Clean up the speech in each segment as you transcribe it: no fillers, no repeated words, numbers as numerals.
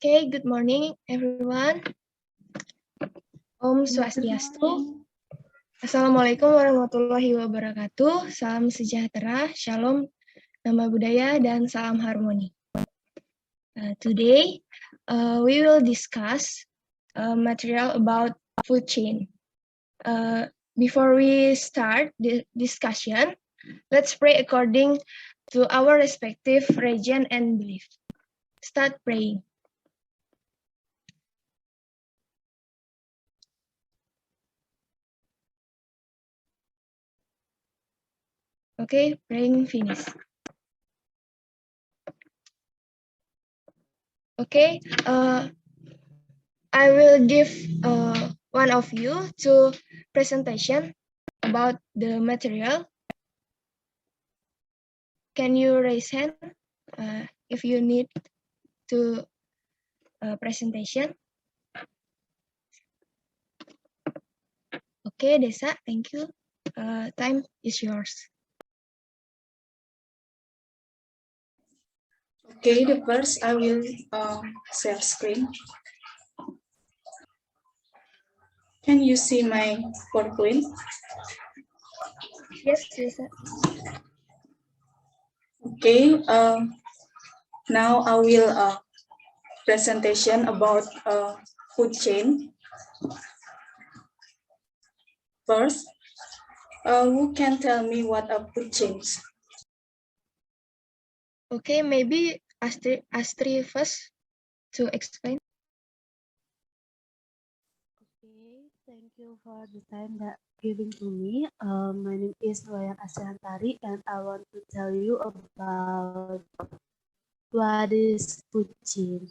Okay, good morning, everyone. Om Swastiastu. Assalamualaikum warahmatullahi wabarakatuh. Salam sejahtera, shalom, nama budaya, dan salam harmoni. Today, we will discuss material about food chain. Before we start the discussion, let's pray according to our respective region and belief. Start praying. Okay, praying finish. Okay, I will give one of you to presentation about the material. Can you raise hand if you need to presentation? Okay, Desa, thank you. Time is yours. Okay, the first I will share screen. Can you see my PowerPoint? Yes, Desa. Okay, now I will presentation about food chain. First, who can tell me what a food chain is? Okay, maybe Astri first to explain. Okay, thank you for the time that giving to me. My name is Loyan Asyantari and I want to tell you about what is food chain.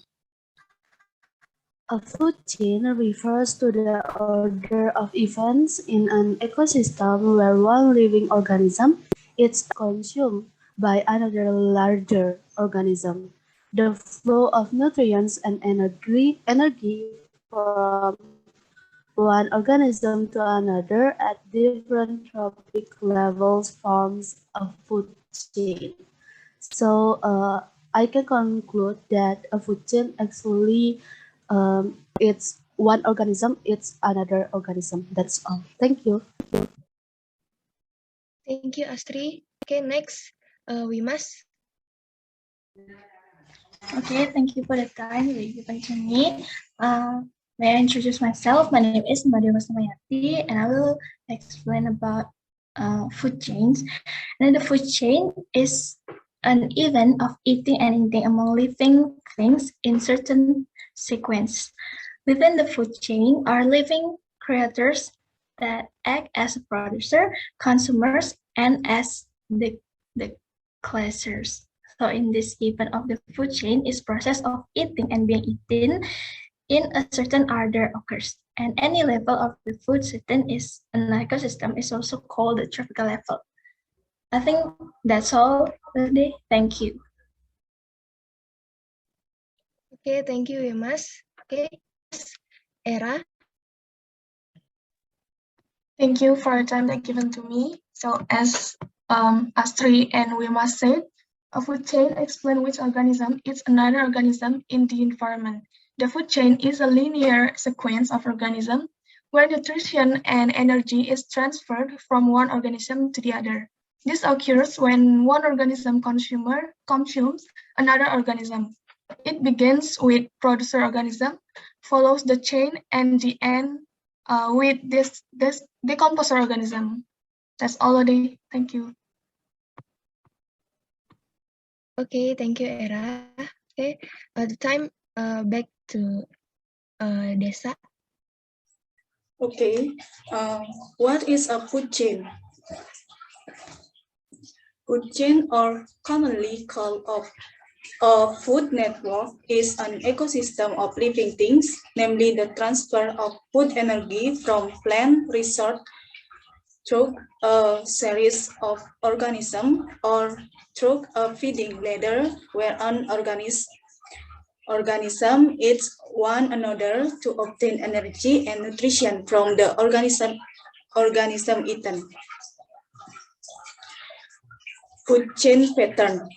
A food chain refers to the order of events in an ecosystem where one living organism is consumed by another larger organism. The flow of nutrients and energy from one organism to another at different trophic levels forms a food chain. So I can conclude that a food chain actually it's one organism, it's another organism. That's all. Thank you. Thank you, Astri. Okay, next, we must. Okay, thank you for the time you given to me. May I introduce myself? My name is Madhya Samayati, and I will explain about food chains. And the food chain is an event of eating and eating among living things in certain sequence. Within the food chain are living creatures that act as a producer, consumers, and as the classers. So in this event of the food chain is process of eating and being eaten in a certain order occurs. And any level of the food system is an ecosystem is also called the trophical level. I think that's all today. Thank you. Okay, thank you, Mas. Okay, Era. Thank you for the time that given to me. So as Astri and Wima said, a food chain explains which organism is another organism in the environment. The food chain is a linear sequence of organisms where nutrition and energy is transferred from one organism to the other. This occurs when one organism consumes another organism. It begins with producer organism, follows the chain, and the end with this decomposer organism. That's all today. Thank you. Okay, thank you, Era. Okay, the time back to Desa. Okay, what is a food chain? Food chain, or commonly called a food network, is an ecosystem of living things, namely the transfer of food energy from plant resource through a series of organisms or through a feeding ladder where an organism eats one another to obtain energy and nutrition from the organism eaten. Food chain pattern.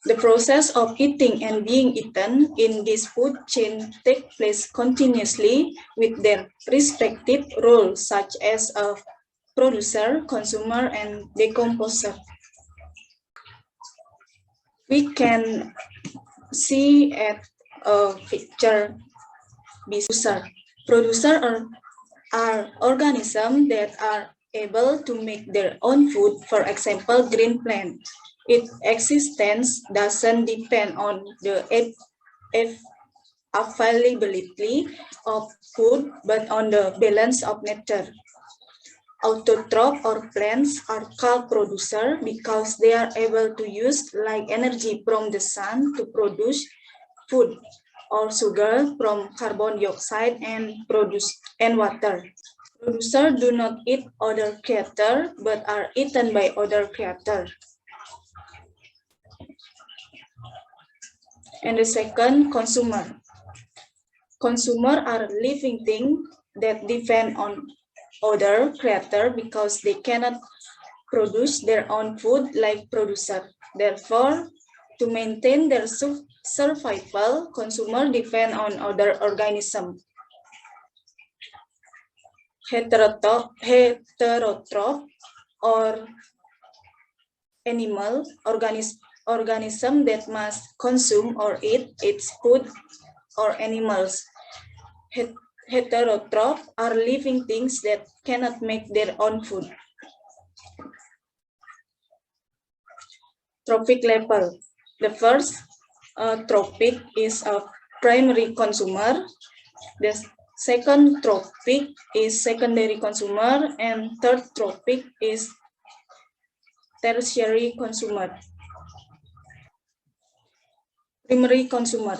The process of eating and being eaten in this food chain take place continuously with their respective roles, such as a producer, consumer, and decomposer. We can see at a picture Producer are organisms that are able to make their own food, for example, green plant. Its existence doesn't depend on the availability of food, but on the balance of nature. Autotroph or plants are called producer because they are able to use light energy from the sun to produce food, or sugar from carbon dioxide and water. Producers do not eat other creatures but are eaten by other creatures. And the second, consumer. Consumer are living things that depend on other creators because they cannot produce their own food like producer. Therefore, to maintain their survival, consumer depend on other organisms. Heterotroph or animal organism that must consume or eat its food or animals. Heterotroph are living things that cannot make their own food. Trophic level. The first trophic is a primary consumer. The second trophic is secondary consumer, and third trophic is tertiary consumer. Primary consumer.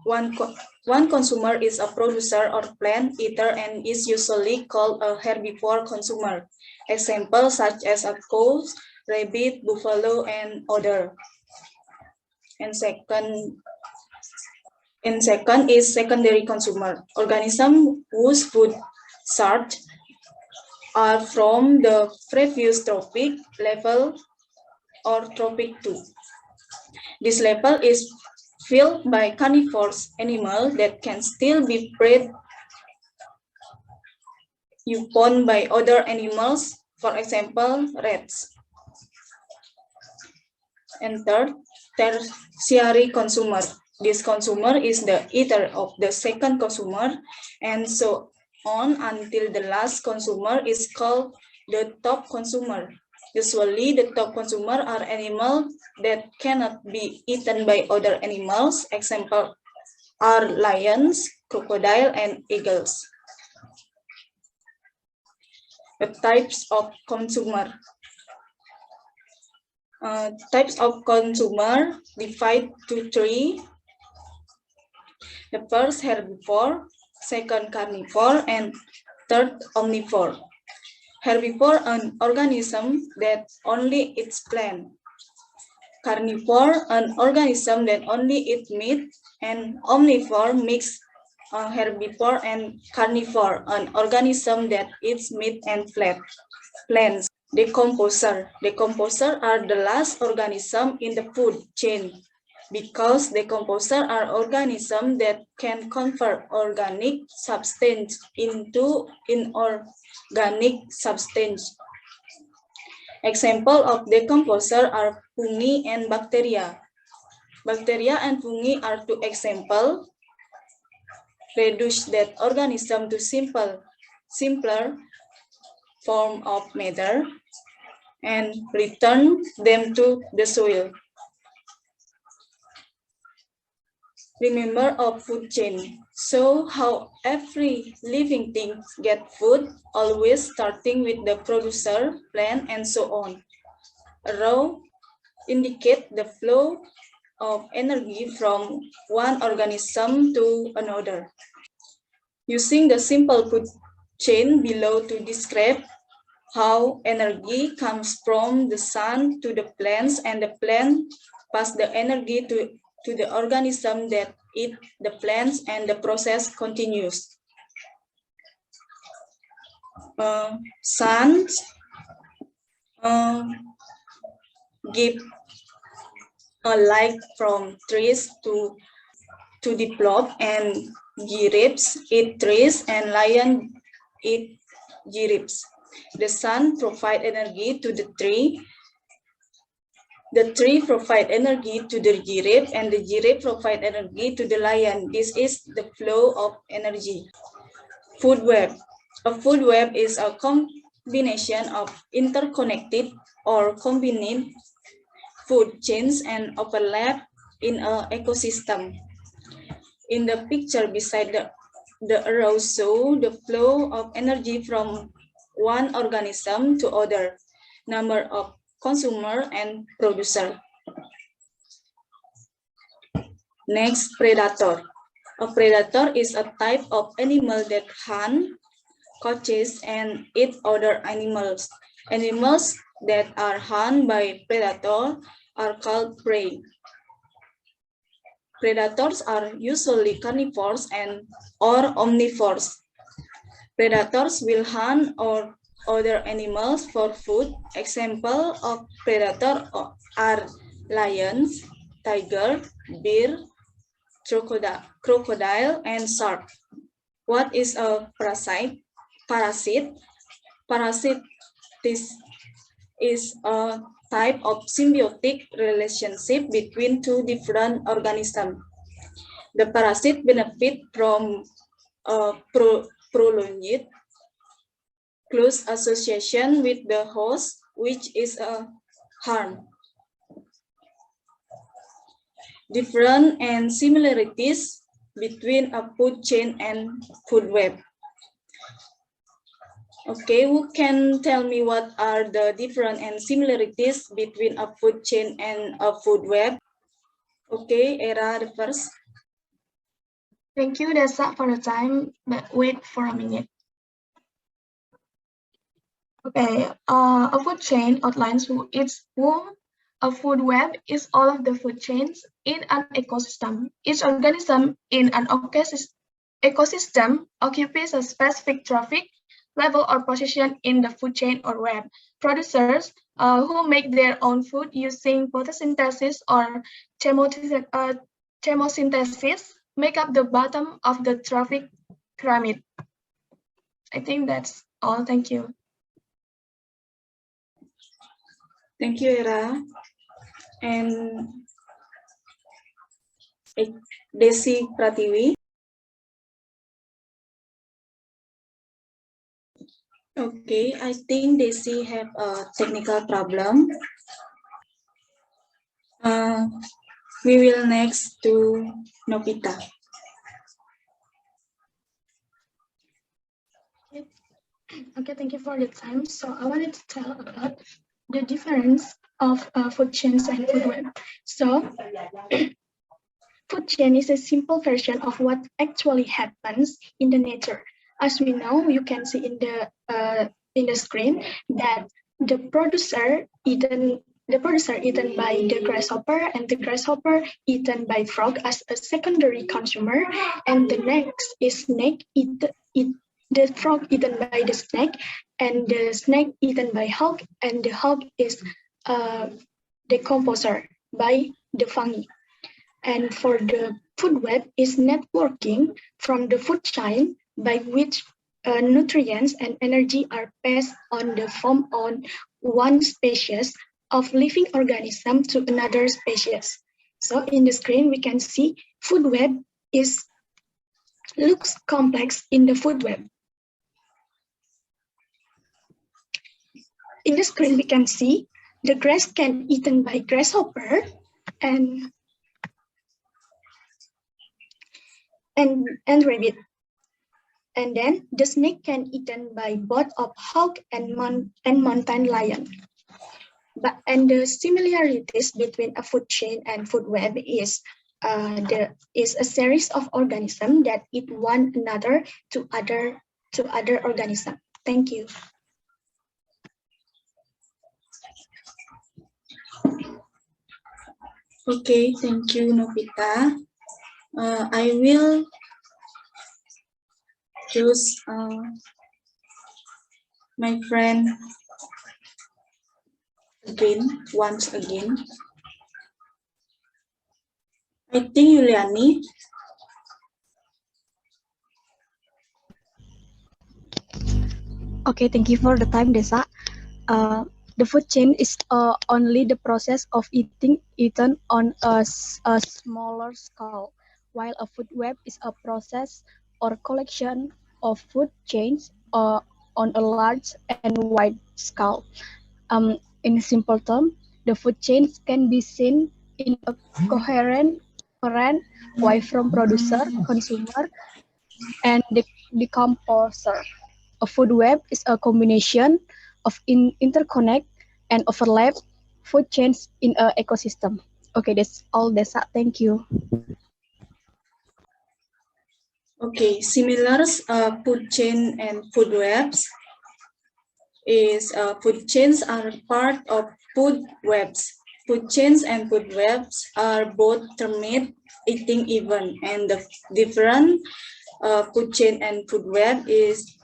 One consumer is a producer or plant eater and is usually called a herbivore consumer. Examples such as a cow, rabbit, buffalo, and other. And second is secondary consumer, organisms whose food source are from the previous trophic level or trophic 2. This level is filled by carnivorous animals that can still be preyed upon by other animals, for example, rats. And third, tertiary consumer. This consumer is the eater of the second consumer, and so on until the last consumer is called the top consumer. Usually, the top consumer are animals that cannot be eaten by other animals. Example are lions, crocodile, and eagles. The types of consumer. Types of consumer divide to 3. The first, herbivore, second, carnivore, and third, omnivore. Herbivore, an organism that only eats plant. Carnivore, an organism that only eats meat. And omnivore, mixed herbivore and carnivore, an organism that eats meat and plants. Decomposer. Decomposer are the last organism in the food chain because decomposer are organisms that can convert organic substance into inorganic substance. Example of decomposer are fungi and bacteria. Bacteria and fungi are two examples. Reduce that organism to simpler form of matter and return them to the soil. Remember of food chain. So how every living thing get food, always starting with the producer, plant, and so on. A row indicate the flow of energy from one organism to another. Using the simple food chain below to describe how energy comes from the sun to the plants and the plant pass the energy to the organism that eat the plants and the process continues. Sun give like from trees to develop, and giraffes eat trees and lion eat giraffes. The sun provides energy to the tree. The tree provides energy to the giraffe, and the giraffe provides energy to the lion. This is the flow of energy. Food web. A food web is a combination of interconnected or combined food chains and overlap in an ecosystem. In the picture beside the arrow show the flow of energy from one organism to other, number of consumer and producer. Next, predator. A predator is a type of animal that hunt, catches, and eat other animals. Animals that are hunted by predator are called prey. Predators are usually carnivores or omnivores. Predators will hunt or other animals for food. Examples of predators are lions, tiger, bear, crocodile, and shark. What is a parasite? Parasite is a type of symbiotic relationship between two different organisms. The parasite benefit from a prolonged close association with the host, which is a harm. Difference and similarities between a food chain and food web. Okay, who can tell me what are the difference and similarities between a food chain and a food web? Okay, Era, the first. Thank you, Desa, for the time, but wait for a minute. Okay, a food chain outlines its womb. A food web is all of the food chains in an ecosystem. Each organism in an ecosystem occupies a specific trophic level or position in the food chain or web. Producers who make their own food using photosynthesis or chemosynthesis make up the bottom of the trophic pyramid. I think that's all. Thank you. Thank you, Era. And Desi Pratiwi. Okay, I think Desi have a technical problem. We will next to Nopita. Okay, thank you for the time. So I wanted to tell about the difference of food chains and food web. So food chain is a simple version of what actually happens in the nature. As we know, you can see in the screen that the producer eaten by the grasshopper, and the grasshopper eaten by frog as a secondary consumer, and the next is snake the frog eaten by the snake, and the snake eaten by hog, and the hog is decomposer by the fungi. And for the food web is networking from the food chain by which nutrients and energy are passed on from one species of living organism to another species. So in the screen we can see food web looks complex in the food web. In the screen we can see the grass can eaten by grasshopper and rabbit. And then the snake can eaten by both of hawk and mountain lion. And the similarities between a food chain and food web is a series of organisms that eat one another to other organisms. Thank you. Okay, thank you, Nopita. I will choose my friend once again. I think Yuliani. Okay, thank you for the time, Desa. The food chain is only the process of eaten on a smaller scale, while a food web is a process or collection of food chains on a large and wide scale. In simple terms, the food chains can be seen in a coherent way from producer, consumer, and decomposer. A food web is a combination of interconnect and overlap food chains in an ecosystem. Okay, that's all, Desa. Thank you. Okay, similar food chain and food webs is food chains are part of food webs. Food chains and food webs are both termed eating event, and the different food chain and food web is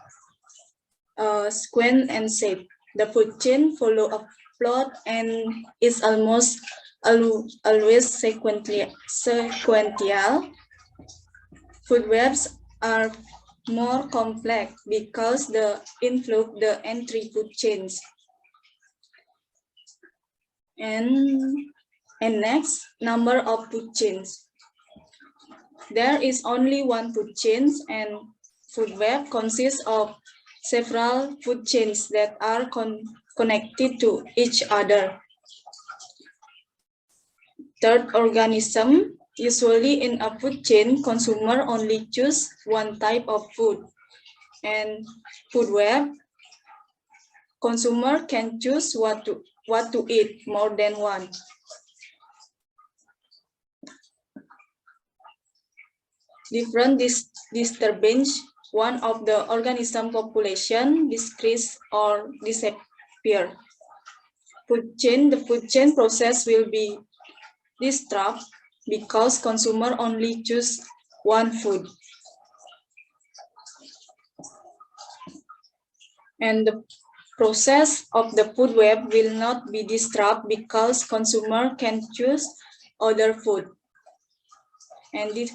square and shape. The food chain follow a plot and is almost always sequential. Food webs are more complex because the influence the entry food chains. And next, number of food chains. There is only one food chain, and food web consists of several food chains that are connected to each other. Third organism, usually in a food chain, consumer only choose one type of food. And food web, consumer can choose what to eat more than one. Different disturbance, one of the organism population decrease or disappear. The food chain process will be disrupted because consumer only choose one food. And the process of the food web will not be disrupted because consumer can choose other food. And this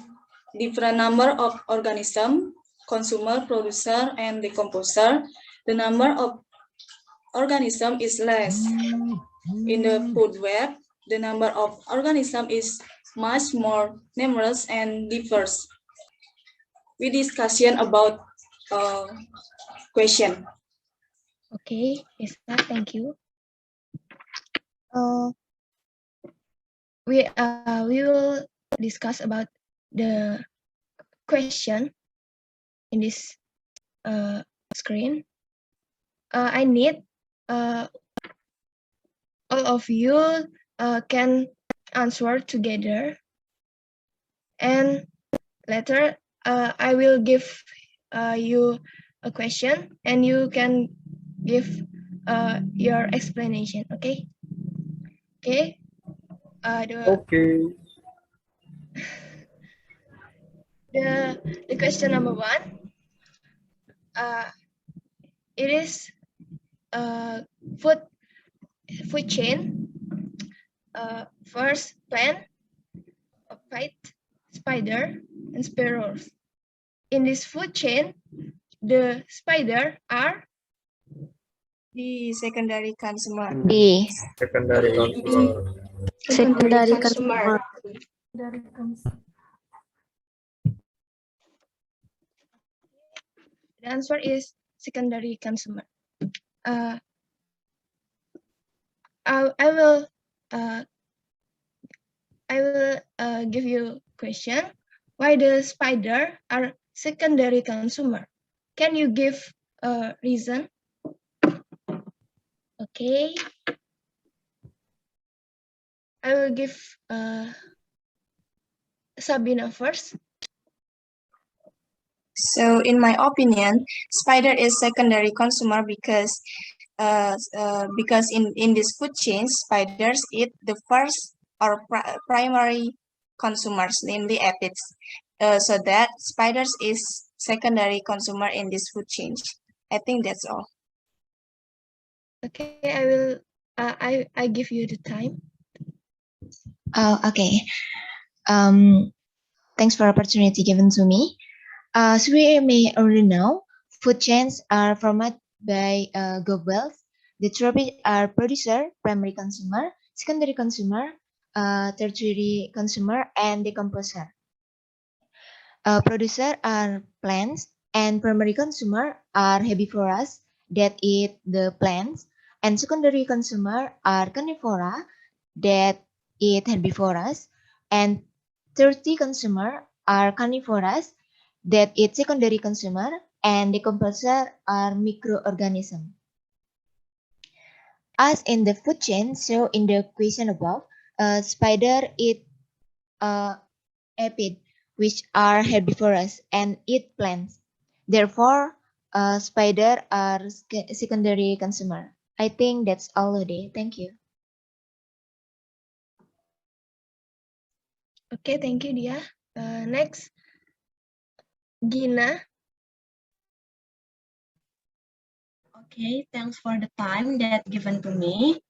different number of organisms, consumer, producer, and decomposer, the number of organisms is less. In the food web, the number of organisms is much more numerous and diverse. We discussion about question. Okay, Lisa, thank you. We will discuss about the question in this screen. I need all of you can answer together, and later I will give you a question, and you can give your explanation. Okay. Okay. Okay. The question number one. It is food chain. First, plant, bite, spider, and sparrows. In this food chain, the spider are the secondary consumer. D. Secondary consumer. Secondary consumer. The answer is secondary consumer. I will give you question. Why the spider are secondary consumer? Can you give a reason? Okay. I will give Sabina first. So in my opinion, spider is secondary consumer because in this food chain, spiders eat the first or primary consumers, namely aphids. So that spiders is secondary consumer in this food chain. I think that's all. Okay, I will. I give you the time. Okay. Thanks for the opportunity given to me. As we may already know, food chains are formed by globals. The three are producer, primary consumer, secondary consumer, tertiary consumer, and decomposer. Producer are plants, and primary consumer are herbivorous that eat the plants, and secondary consumer are carnivora that eat herbivorous, and tertiary consumer are carnivorous that eat secondary consumer, and decomposer are microorganisms. As in the food chain, so in the question above, spider eat aphid, which are herbivorous and eat plants. Therefore, spider are secondary consumer. I think that's all today. Thank you. Okay, thank you, Dia. Next, Gina. Okay, thanks for the time that given to me.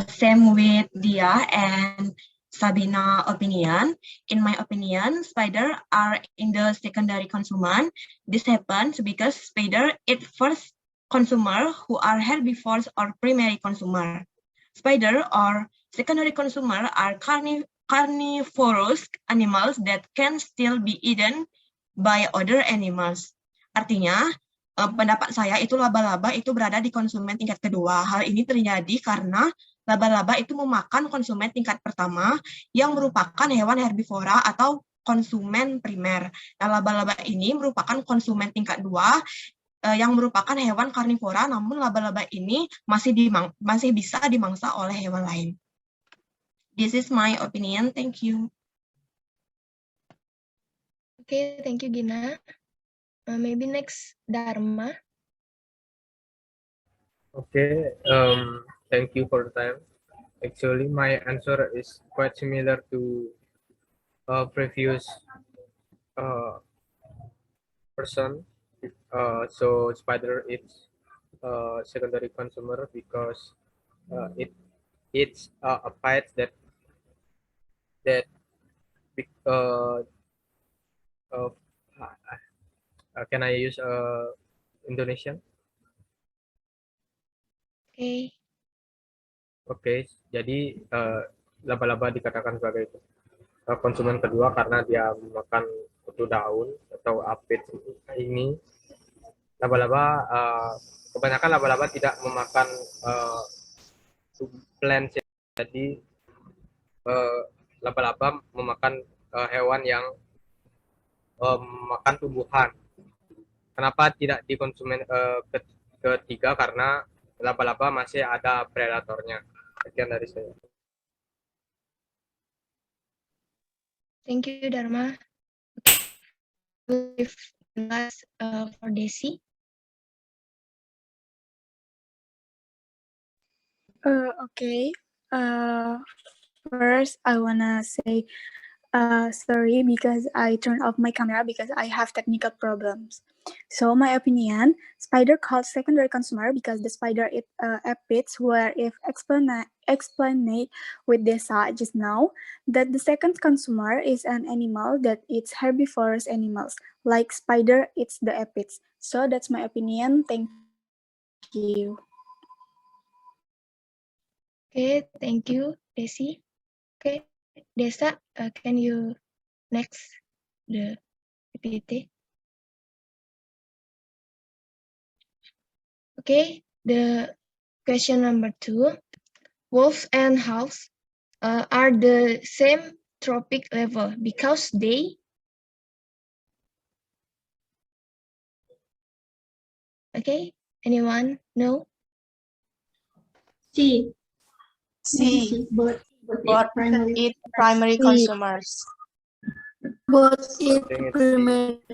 Same with Dia and Sabina opinion. In my opinion, spider are in the secondary consumer. This happens because spider eat first consumer who are herbivores or primary consumer. Spider or secondary consumer are carnivorous animals that can still be eaten by other animals. Artinya, pendapat saya itu laba-laba itu berada di konsumen tingkat kedua. Hal ini terjadi karena laba-laba itu memakan konsumen tingkat pertama yang merupakan hewan herbivora atau konsumen primer. Nah, laba-laba ini merupakan konsumen tingkat dua yang merupakan hewan karnivora, namun laba-laba ini masih bisa dimangsa oleh hewan lain. This is my opinion. Thank you. Okay, thank you, Gina. Maybe next, Dharma. Okay, thank you for the time. Actually, my answer is quite similar to previous person. So spider is secondary consumer because it eats a pet that uh, uh, can I use Indonesian? Okay. Oke, jadi laba-laba dikatakan sebagai konsumen kedua karena dia memakan kutu daun atau aphid ini. Laba-laba kebanyakan laba-laba tidak memakan plants, jadi laba-laba memakan hewan yang makan tumbuhan. Kenapa tidak di konsumen ketiga? Karena laba-laba masih ada predatornya. Sekian dari saya. Thank you, Dharma. If last for Desi. Okay. First, I wanna say sorry because I turned off my camera because I have technical problems. So my opinion, spider called secondary consumer because the spider eat aphids, where if explained with Desa just now, that the second consumer is an animal that eats herbivorous animals, like spider eats the aphids. So that's my opinion. Thank you. Okay, thank you, Desi. Okay, Desa, can you next the PPT? Okay, the question number 2. Wolves and hogs are the same trophic level because they okay, anyone know? C. C. Both eat primary consumers. Both eat Think it's primary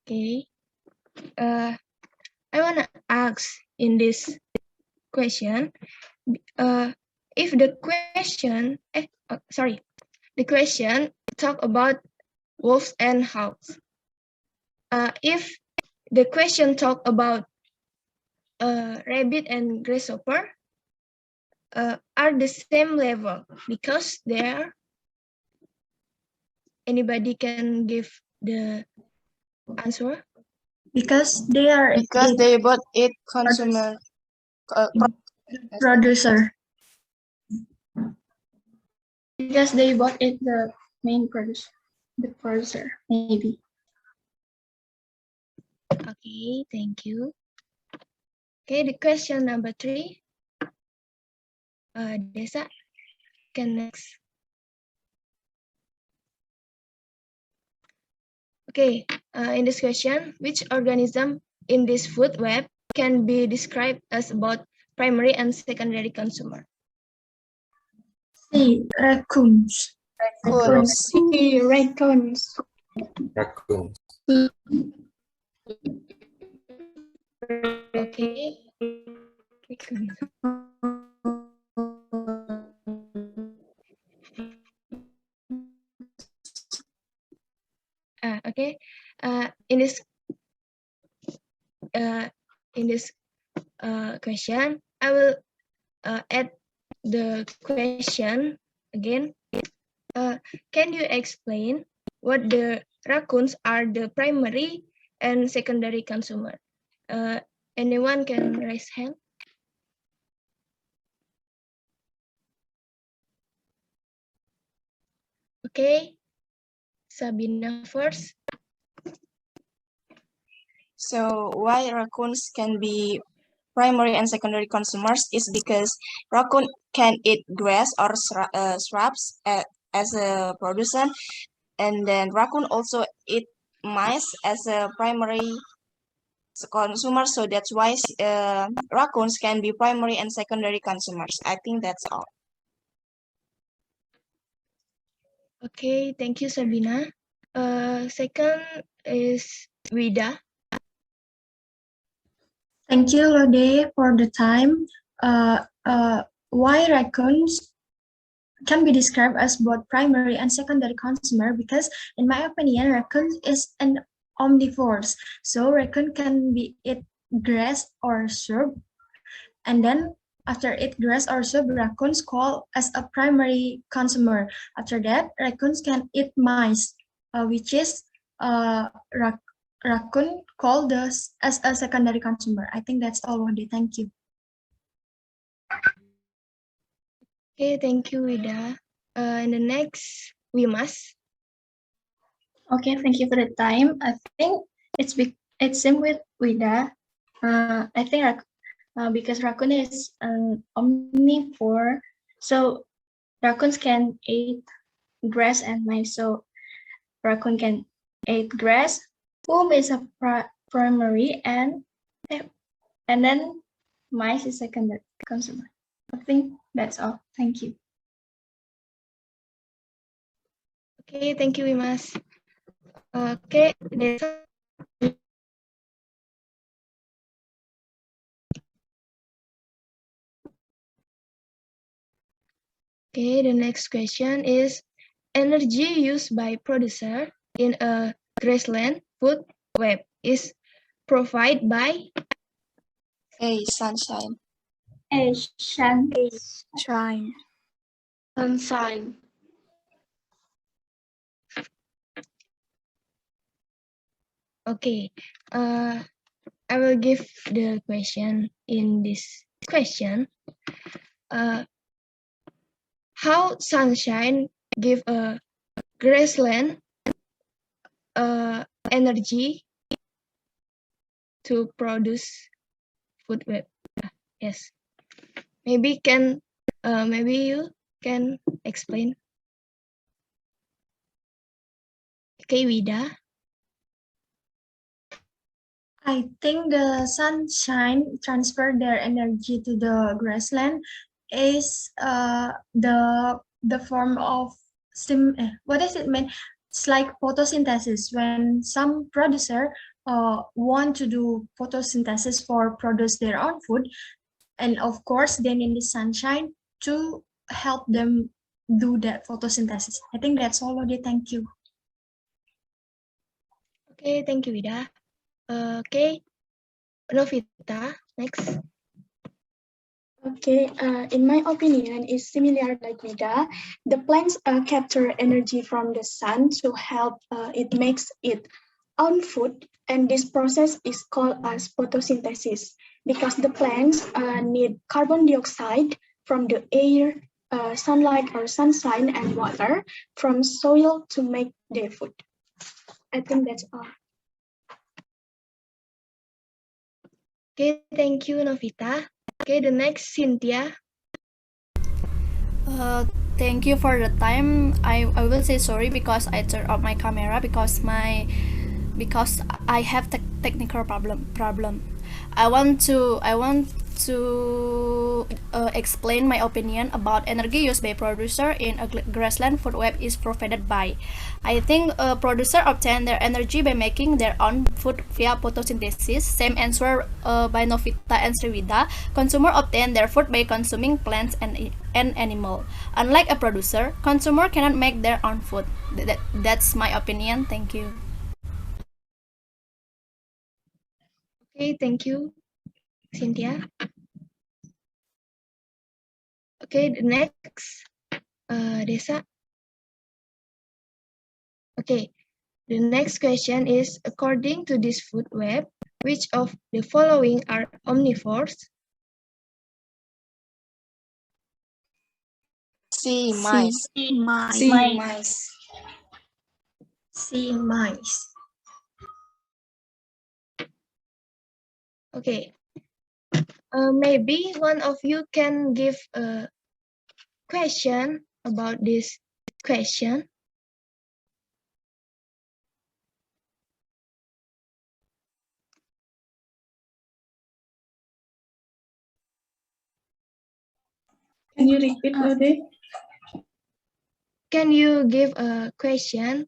Okay. I want to ask in this question, if the question, the question talk about wolves and hogs. If the question talk about rabbit and grasshopper are the same level because they are. Anybody can give the answer? Because they are Because they both eat consumer producer. Because they both eat the main producer, the producer, maybe. Okay, thank you. Okay, the question number 3. Desa, can next. Okay, in this question, which organism in this food web can be described as both primary and secondary consumer? C. Raccoons. Raccoons. C. Raccoons. Raccoon. Okay. Okay. In this question, I will add the question again. Can you explain what the raccoons are the primary and secondary consumer? Anyone can raise hand? Okay, Sabina first. So why raccoons can be primary and secondary consumers is because raccoon can eat grass or shrubs as a producer, and then raccoon also eat mice as a primary consumer. So that's why raccoons can be primary and secondary consumers. I think that's all. Okay, thank you, Sabina. Second is Wida. Thank you, Lode, for the time. Why raccoons can be described as both primary and secondary consumer? Because, in my opinion, raccoon is an omnivores. So raccoon can be eat grass or shrub, and then after eat grass or shrub, raccoons call as a primary consumer. After that, raccoons can eat mice, which is raccoon called as a secondary consumer. I think that's all, Wadi. Thank you. Okay, thank you, Wida. And the next, we must. Okay, thank you for the time. I think it's same with Wida. I think because raccoon is an omnivore, so raccoons can eat grass and mice. So raccoon can eat grass, whom is a primary, and then mice is secondary consumer. I think that's all. Thank you. Okay, thank you, Wimas. Okay, okay, the next question is energy used by producer in a grassland food web is provided by Sunshine. Sunshine. Sunshine. Okay, I will give the question in this question. How sunshine give a grassland energy to produce food web? Yes, maybe you can explain. Okay, Wida. I think the sunshine transfer their energy to the grassland is the form of what does it mean? It's like photosynthesis. When some producer want to do photosynthesis for produce their own food, and of course they need the sunshine to help them do that photosynthesis. I think that's all, Lodi. Thank you. Okay, thank you, Wida. Okay, Novita, next. Okay, in my opinion, is similar like Vida. The plants capture energy from the sun to help it makes its own food, and this process is called as photosynthesis because the plants need carbon dioxide from the air, sunlight or sunshine, and water from soil to make their food. I think that's all. Okay, thank you, Novita. Okay, the next, Cynthia. Thank you for the time. I will say sorry because I turned off my camera because I have technical problem. I want to explain my opinion about energy used by producer in a grassland food web is provided by. I think a producer obtain their energy by making their own food via photosynthesis. Same answer by Novita and Sriwida. Consumer obtain their food by consuming plants and animal. Unlike a producer, consumer cannot make their own food. That's my opinion. Thank you. Okay, thank you, Cynthia. Okay, the next, Desa. Okay, the next question is, according to this food web, which of the following are omnivores? C, mice. Mice. C, mice. C, mice. Okay. Maybe one of you can give a question about this question. Can you repeat, Lode? Can you give a question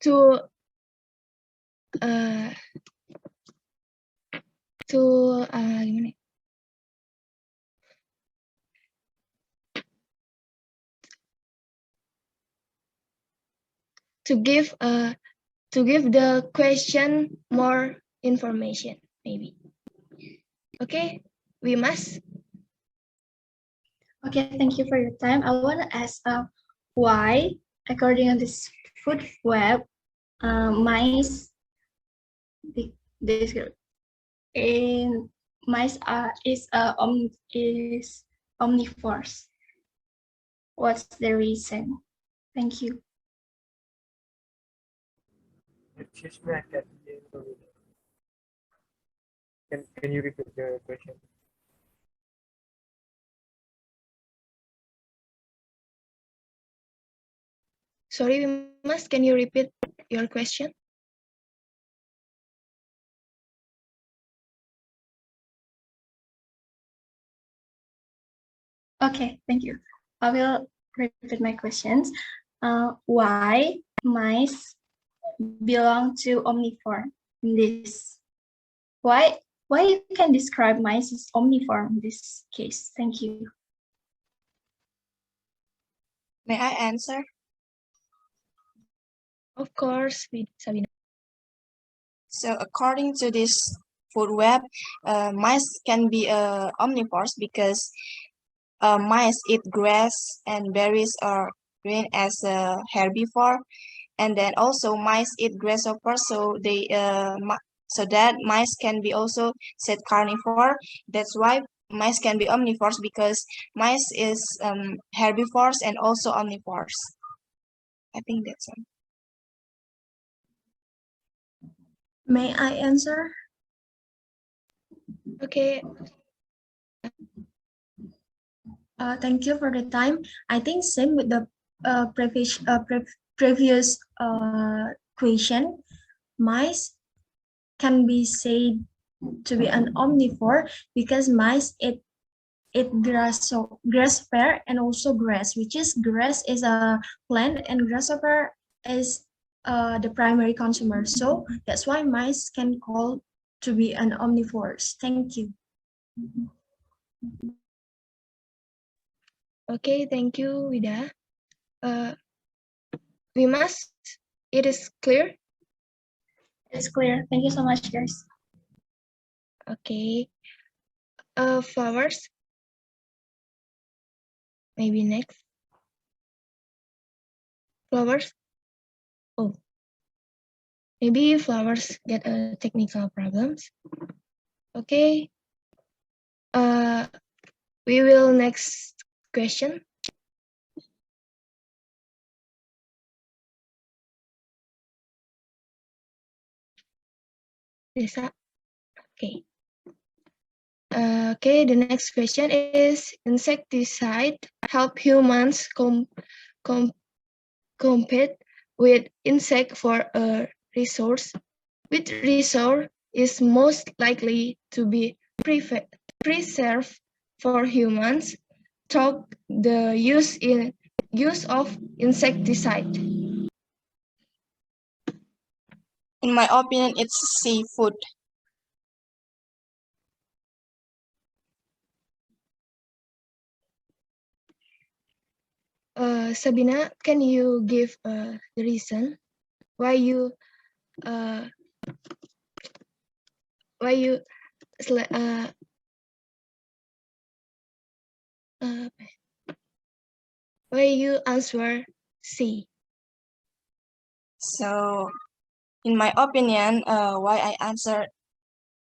to gimana? To give the question more information, maybe. Okay, we must. Okay, thank you for your time. I want to ask why, according to this food web, mice and mice is omnivores. What's the reason? Thank you. Excuse me, I can't hear you. Can you repeat the question? Sorry, Mas, can you repeat your question? Okay, thank you. I will repeat my questions. Why mice belong to omnivore in this? Why you can describe mice as omnivore in this case? Thank you. May I answer? Of course, with Sabina. So according to this food web, mice can be omnivores because mice eat grass and berries or green as a herbivore, and then also mice eat grasshoppers, so they so that mice can be also said carnivore. That's why mice can be omnivores because mice is herbivores and also omnivores. I think that's all. May I answer? Okay. Thank you for the time. I think same with the previous question. Mice can be said to be an omnivore because mice eat grass, so grasshopper and also grass, which is grass is a plant and grasshopper is the primary consumer. So that's why mice can call to be an omnivores. Thank you. Okay, thank you, Wida. We must. It is clear. It's clear. Thank you so much, guys. Okay. Flowers. Maybe next. Flowers. Oh. Maybe flowers get technical problems. Okay. We will next question. Desa. Okay. Okay, the next question is, insecticide help humans compete with insect for a resource? Which resource is most likely to be preserved for humans through the use of insecticide? In my opinion, it's seafood. Sabina, can you give the reason why you uh, why you answer C? So, in my opinion, why I answer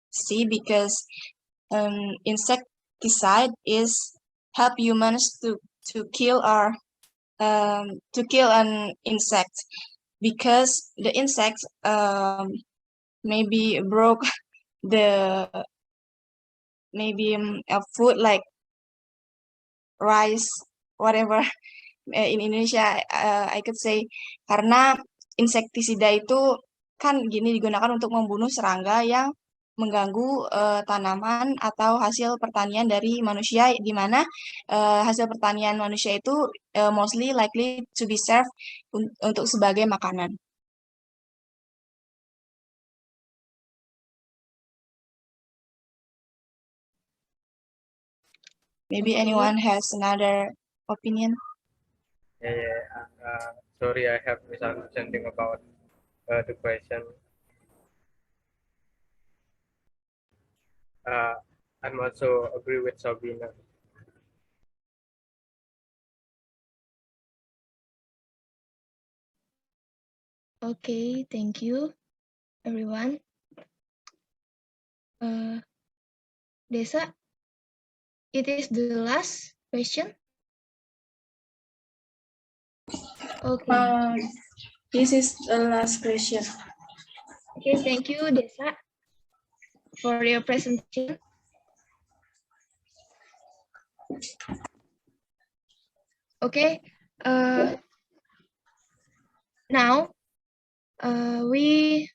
C, because insecticide is help humans to kill an insect, because the insects maybe broke the a food like rice, whatever. In Indonesia, I could say, karena insektisida itu kan digunakan untuk membunuh serangga yang mengganggu tanaman atau hasil pertanian dari manusia, di mana hasil pertanian manusia itu mostly likely to be served untuk sebagai makanan. Maybe anyone has another opinion? Sorry, I have misunderstanding about the question. I'm also agree with Sabina. Okay, thank you, everyone. Desa, it is the last question. Okay. This is the last question. Okay, thank you, Desa, for your presentation. Okay. Now, we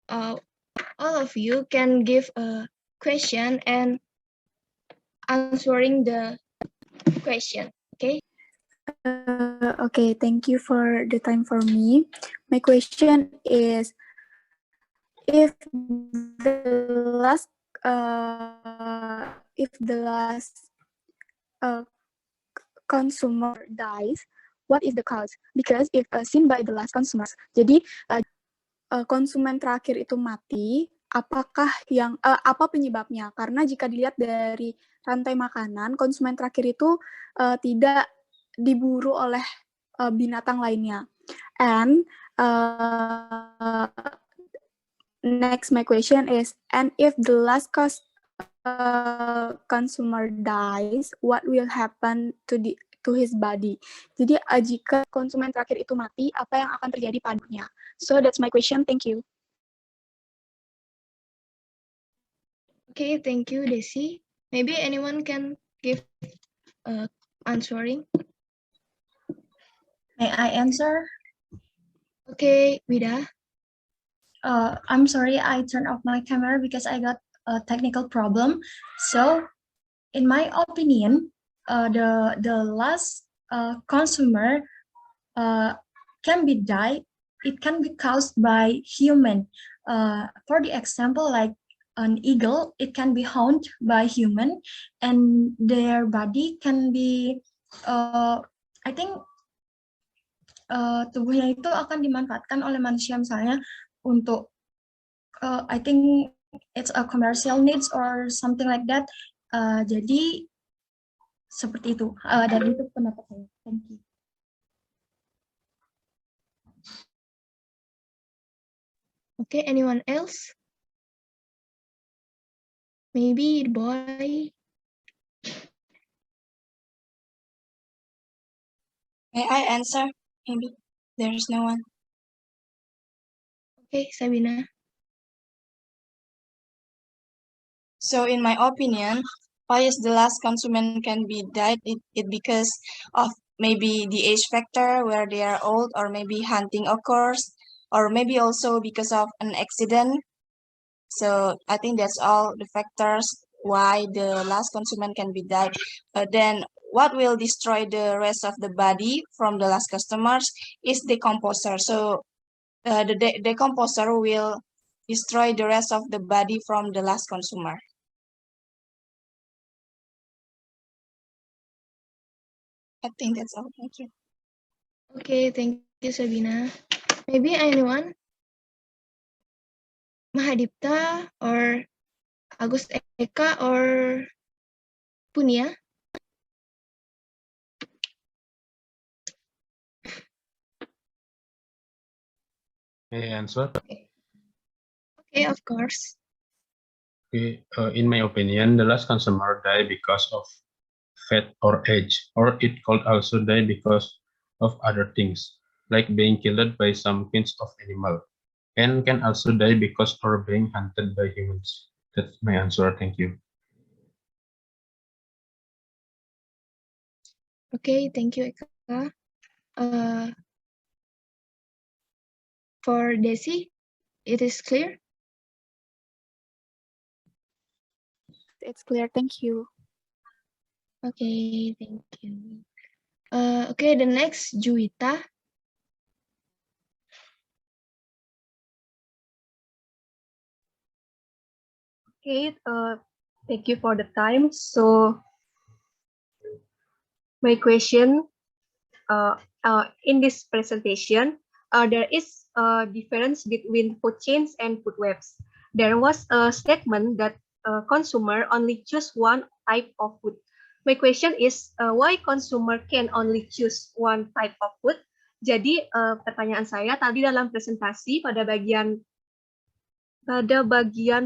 all of you can give a question and answering the question. Okay. Okay, thank you for the time for me. My question is, if the last consumer dies, what is the cause? Because if seen by the last consumers, jadi konsumen terakhir itu mati, apakah apa penyebabnya? Karena jika dilihat dari rantai makanan, konsumen terakhir itu tidak diburu oleh binatang lainnya. And next, my question is, and if the last consumer dies, what will happen to his body? Jadi jika konsumen terakhir itu mati, apa yang akan terjadi padanya? So that's my question. Thank you. Okay, thank you, Desi. Maybe anyone can give answering. May I answer? Okay, Vida. I'm sorry, I turned off my camera because I got a technical problem. So, in my opinion, the last consumer can be died. It can be caused by human. For the example, like an eagle, it can be hunted by human, and their body can be, I think, tubuhnya itu akan dimanfaatkan oleh manusia misalnya untuk I think it's a commercial needs or something like that. Jadi seperti itu. Dan itu pendapat saya. Thank you. Okay, anyone else? Maybe the boy. May I answer? Maybe there's no one. Okay, Sabina. So in my opinion, why is the last consumer can be died? It because of maybe the age factor where they are old, or maybe hunting occurs, or maybe also because of an accident. So I think that's all the factors why the last consumer can be died. Then what will destroy the rest of the body from the last customers is decomposer. So the decomposer will destroy the rest of the body from the last consumer. I think that's all. Thank you. Okay, thank you, Sabina. Maybe anyone? Mahadipta or Agus Eka or Punia? May I answer? Okay, of course. Okay, in my opinion, the last consumer died because of fat or age, or it could also die because of other things, like being killed by some kinds of animal, and can also die because or being hunted by humans. That's my answer. Thank you. Okay, thank you, Eka. For Desi, it is clear? It's clear. Thank you. Okay, thank you. Okay, the next, Juwita. Okay, thank you for the time. So my question in this presentation, there is a difference between food chains and food webs. There was a statement that consumer only choose one type of food. My question is why consumer can only choose one type of food? Jadi pertanyaan saya tadi dalam presentasi pada bagian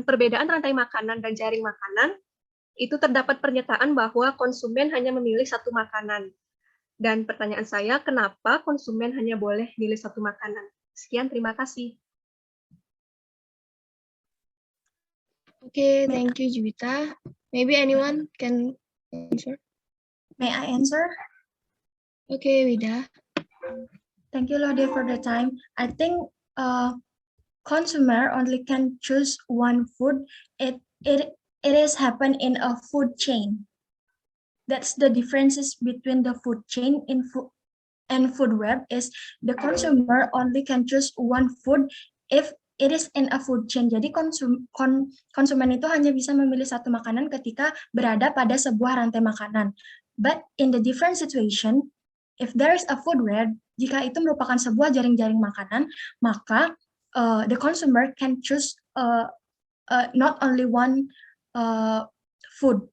perbedaan rantai makanan dan jaring makanan, itu terdapat pernyataan bahwa konsumen hanya memilih satu makanan. Dan pertanyaan saya, kenapa konsumen hanya boleh milih satu makanan? Sekian, terima kasih. Okay, thank you, Juwita. Maybe anyone can answer? May I answer? Okay, Vida. Thank you, Lode, for the time. I think consumer only can choose one food. It is happen in a food chain. That's the differences between the food chain and food web is the consumer only can choose one food if it is in a food chain. Jadi konsumen itu hanya bisa memilih satu makanan ketika berada pada sebuah rantai makanan. But in the different situation, if there is a food web, jika itu merupakan sebuah jaring-jaring makanan, maka the consumer can choose not only one food.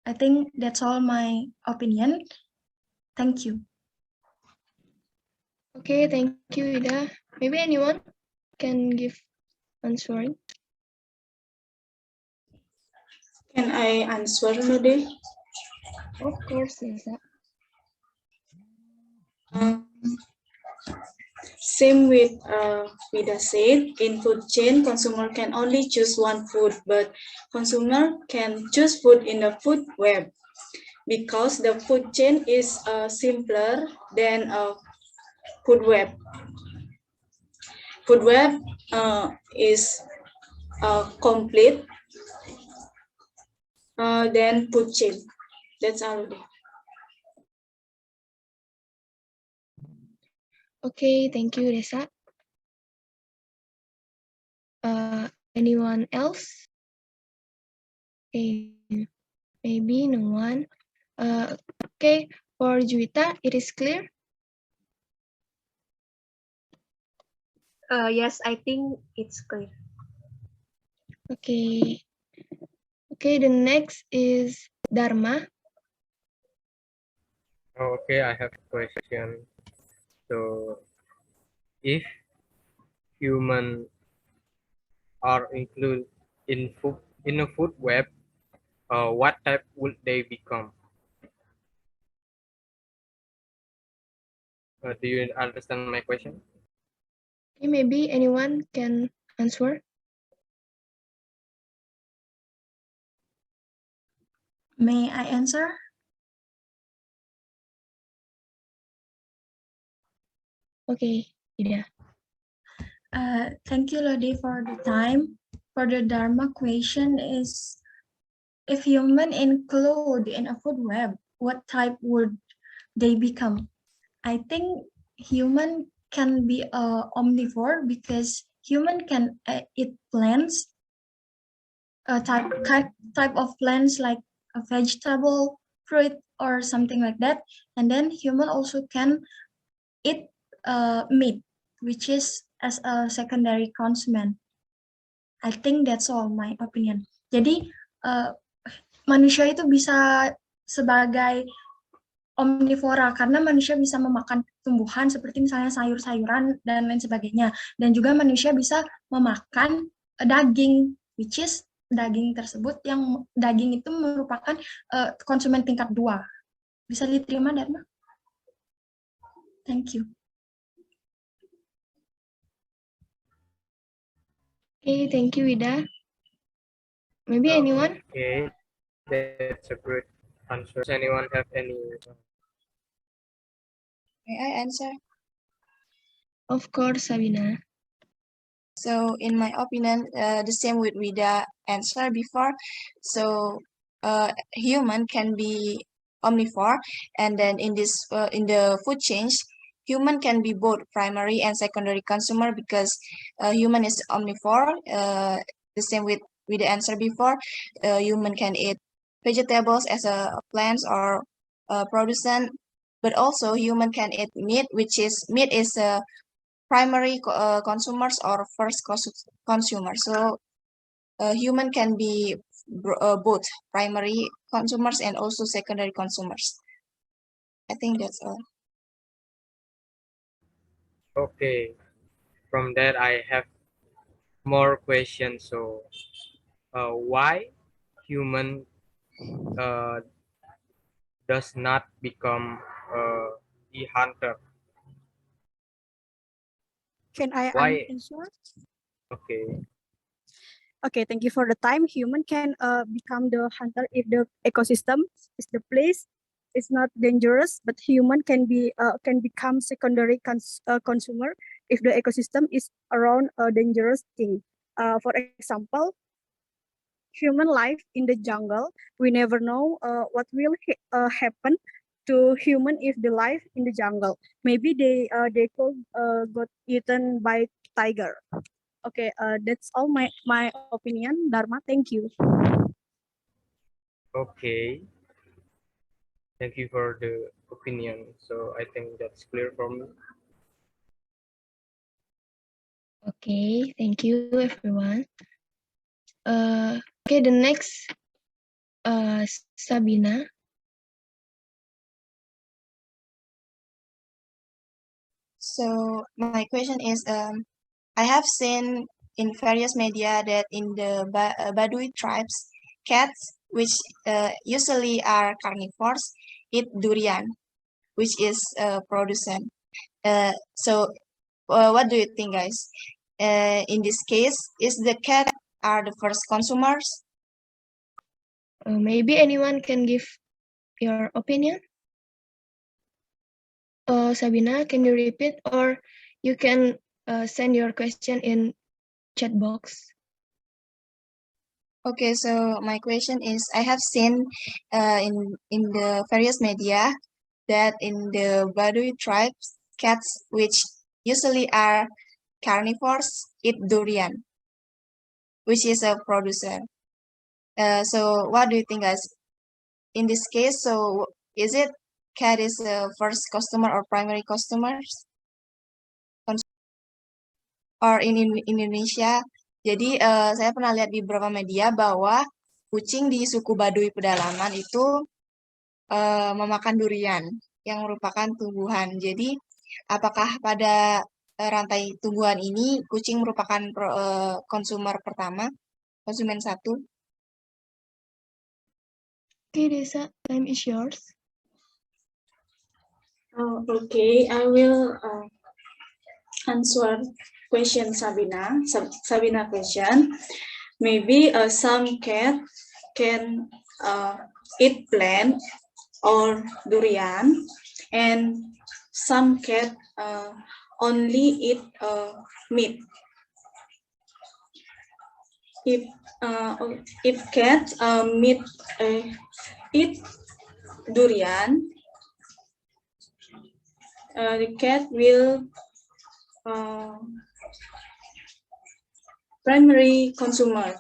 I think that's all my opinion. Thank you. Okay, thank you, Ida. Maybe anyone can give answering? Can I answer, Lode? Of course, Lisa. Same with Vida said, in food chain, consumer can only choose one food, but consumer can choose food in the food web because the food chain is simpler than a food web. Food web is complete than food chain. That's all. Okay, thank you, Desa. Anyone else? Okay, maybe no one. Okay, for Juwita, it is clear? Yes, I think it's clear. Okay. Okay, the next is Dharma. Okay, I have a question. So, if human are included in a food web, what type would they become? Do you understand my question? Okay, maybe anyone can answer. May I answer? Okay, Ida. Thank you, Lodi, for the time. For the Dharma question is, if human include in a food web, what type would they become? I think human can be a omnivore because human can eat plants, type of plants like a vegetable, fruit, or something like that. And then human also can eat meat, which is as a secondary consumer. I think that's all my opinion. Jadi manusia itu bisa sebagai omnivora karena manusia bisa memakan tumbuhan seperti misalnya sayur-sayuran dan lain sebagainya. Dan juga manusia bisa memakan daging, which is daging tersebut yang daging itu merupakan konsumen tingkat 2. Bisa diterima, Dharma? Thank you. Okay, thank you, Ida. Maybe anyone? Okay, that's a great answer. Does anyone have any? May I answer? Of course, Sabina. So in my opinion, the same with Vida answer before. So human can be omnivore, and then in the food chain, human can be both primary and secondary consumer because human is omnivore. The same with the answer before, human can eat vegetables as a plants or producent, but also human can eat meat, which is meat is a primary consumers or first consumer. So human can be both primary consumers and also secondary consumers. I think that's all. Okay, from that I have more questions. So, why human does not become the hunter? Can I Why? answer? Okay. Okay, thank you for the time. Human can become the hunter if the ecosystem is the place. It's not dangerous, but human can become secondary consumer if the ecosystem is around a dangerous thing. For example, human life in the jungle. We never know what will happen to human if they live in the jungle. Maybe they could got eaten by tiger. Okay, that's all my opinion. Dharma, thank you. Okay. Thank you for the opinion. So I think that's clear for me. Okay, thank you, everyone. Okay, the next, Sabina. So my question is, I have seen in various media that in the Badui tribes, cats, which usually are carnivores, eat durian, which is producent. So what do you think, guys? In this case, is the cat are the first consumers? Maybe anyone can give your opinion? Sabina, can you repeat, or you can send your question in chat box? Okay, so my question is, I have seen in the various media that in the Badui tribes, cats, which usually are carnivores, eat durian, which is a producer. So what do you think, guys? In this case, so is it cat is the first customer or primary customers? or in Indonesia. Jadi saya pernah lihat di beberapa media bahwa kucing di suku Baduy pedalaman itu memakan durian yang merupakan tumbuhan. Jadi apakah pada rantai tumbuhan ini kucing merupakan konsumer pertama, konsumen satu? Okay, Desa, time is yours. Okay, I will answer question Sabina. Sabina question. Maybe some cat can eat plant or durian, and some cat only eat meat. If cat eat durian, the cat will primary consumer,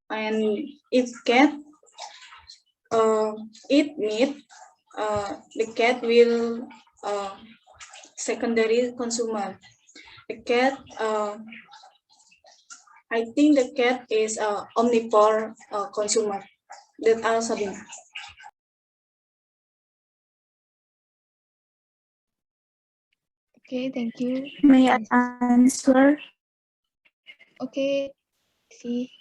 and if cat eat meat, the cat will secondary consumer. The cat, I think the cat is omnivore consumer. That's all, Sabina. Okay, thank you. May I answer? Okay, see.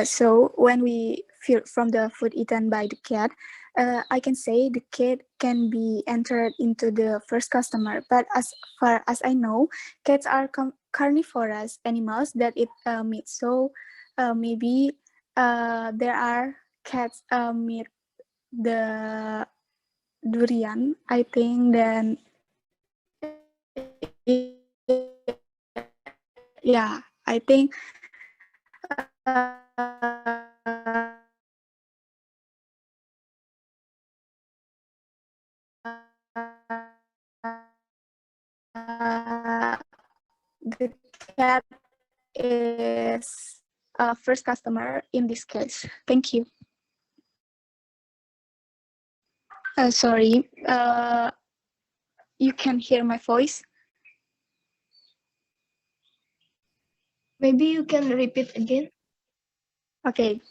So when we feel from the food eaten by the cat, I can say the cat can be entered into the first customer. But as far as I know, cats are carnivorous animals that eat meat. So maybe there are cats meat the durian. I think then, yeah, I think. The cat is a first customer in this case. Thank you. Sorry, you can hear my voice? Maybe you can repeat again. Okay.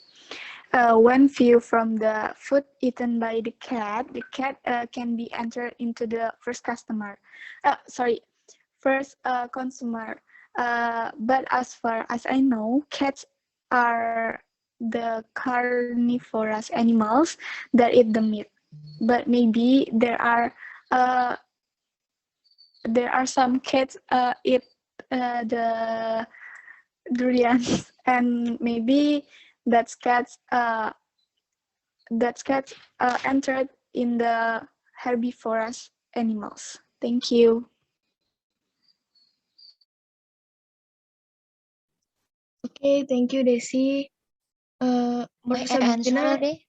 When viewed from the food eaten by the cat can be entered into the first customer. First consumer. But as far as I know, cats are the carnivorous animals that eat the meat. But maybe there are some cats eat the durians, and maybe that's cats entered in the herbivorous animals. Thank you. Okay, thank you, Desi. May I answer already?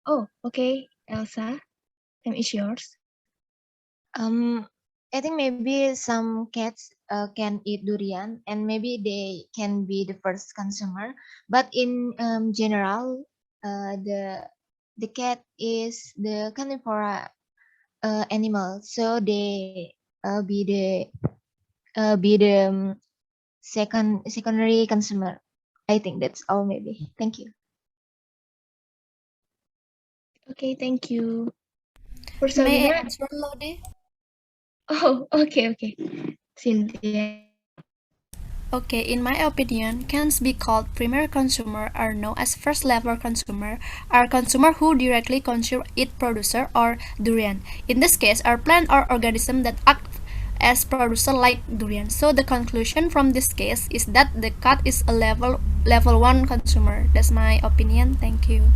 Oh, okay, Elsa, time is yours. I think maybe some cats can eat durian, and maybe they can be the first consumer. But in general, the cat is the carnivore animal, so they be the secondary consumer. I think that's all. Maybe. Thank you. Okay, thank you. For May Sabina. I answer, Lodi? Oh, okay. Cynthia. Okay, in my opinion, cans be called primary consumer are known as first level consumer are consumer who directly consume its producer or durian. In this case, are plant or organism that act as producer like durian. So the conclusion from this case is that the cat is a level 1 consumer. That's my opinion. Thank you.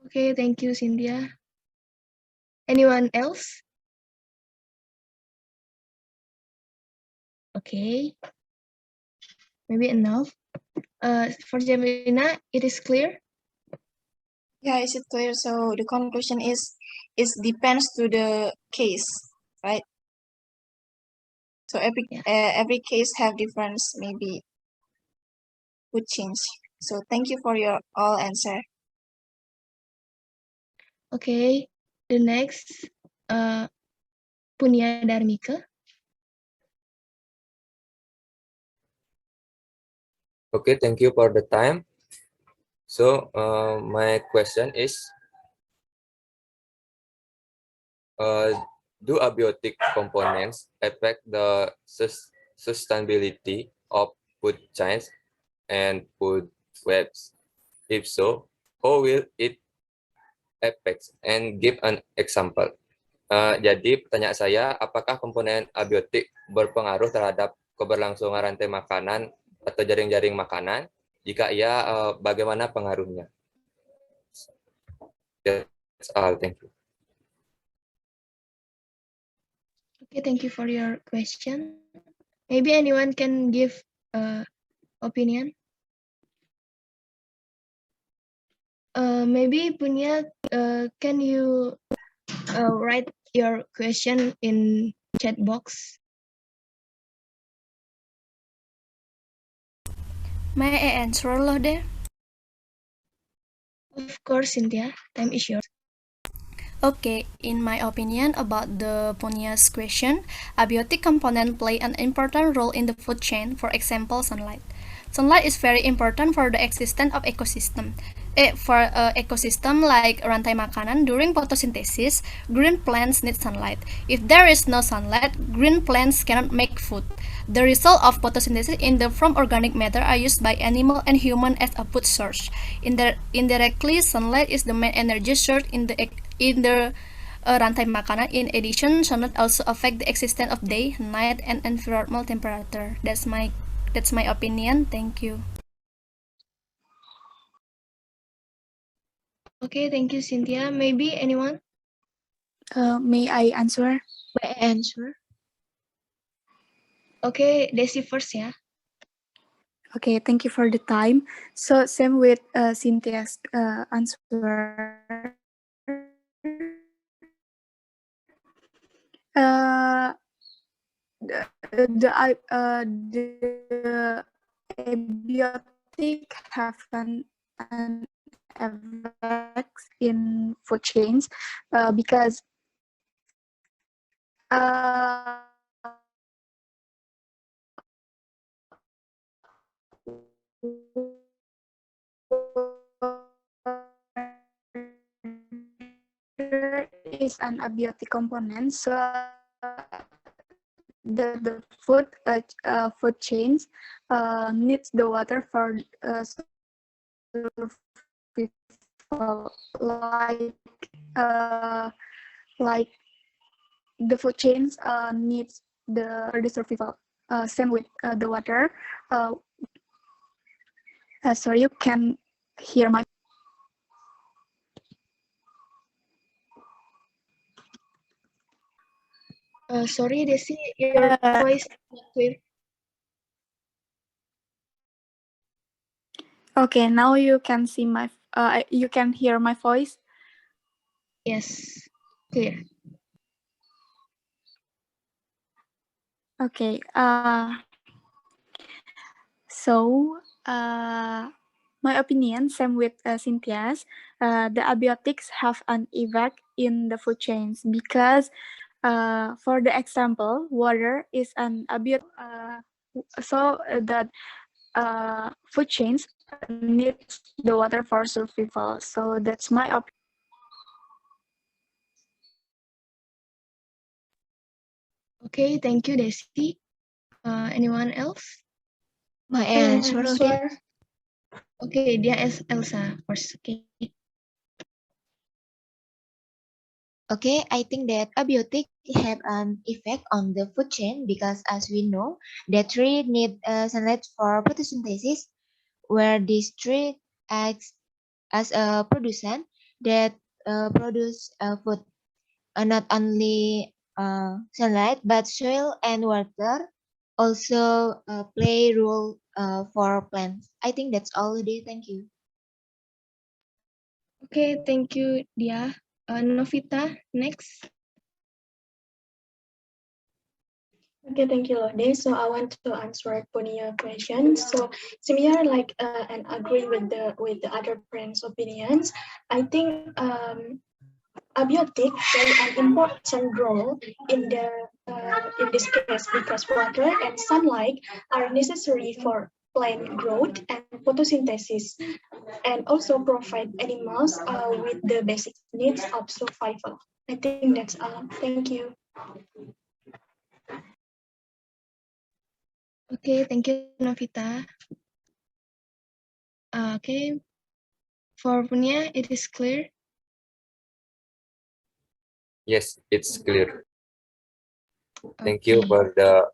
Okay, thank you, Cynthia. Anyone else? Okay. Maybe enough. For Jamina, it is clear? Yeah, is it clear? So the conclusion is depends to the case, right? So every case have difference, maybe would change. So thank you for your all answer. Okay, the next, Punya Darmika. Okay, thank you for the time. So my question is, do abiotic components affect the sustainability of food chains and food webs? If so, how will it affect? And give an example. Jadi pertanyaan saya, apakah komponen abiotik berpengaruh terhadap keberlangsungan rantai makanan atau jaring-jaring makanan? Jika iya, bagaimana pengaruhnya? That's all. Thank you. Okay, thank you for your question. Maybe anyone can give opinion. Maybe Punya, can you write your question in chat box? May I answer loh deh? Of course, Cynthia. Time is yours. Okay, in my opinion about the Punya's question, abiotic components play an important role in the food chain, for example, sunlight. Sunlight is very important for the existence of ecosystem. For ecosystem like rantai makanan, during photosynthesis, green plants need sunlight. If there is no sunlight, green plants cannot make food. The result of photosynthesis from organic matter are used by animal and human as a food source. Indirectly, sunlight is the main energy source in the rantai makanan. In addition, sunlight also affect the existence of day, night, and environmental temperature. That's my opinion. Thank you. Okay, thank you, Cynthia. Maybe anyone? May I answer? May I answer? Okay, Desi first ya. Okay, thank you for the time. So same with Cynthia's answer. The abiotic have an effect in food chains because is an abiotic component, so the food chains needs the water for survival, like the food chains needs the survival. Same with the water. Sorry, you can hear my. Sorry, Desi, your voice is not clear. Okay, now you can see my. You can hear my voice. Yes, clear. Okay. So, my opinion, same with Cynthia's, the abiotics have an effect in the food chains because, for the example, water is an abiotic, so that food chains needs the water for survival. So that's my opinion. Okay, thank you, Desi. Anyone else? My answer. Okay, dia Elsa first. Okay. Okay, I think that abiotic have an effect on the food chain because, as we know, that tree need sunlight for photosynthesis, where this tree acts as a producent that produce food. Not only sunlight, but soil and water also play role for plants. I think that's all today. Thank you. Okay, thank you, Dia. Novita, next. Okay, thank you, Lode. So I want to answer Punya question. So similar, like and agree with the other friends' opinions. I think Abiotics play an important role in this case because water and sunlight are necessary for plant growth and photosynthesis, and also provide animals with the basic needs of survival. I think that's all. Thank you. Okay, thank you, Novita. Okay, for Punya, it is clear. Yes, it's clear. Thank you for the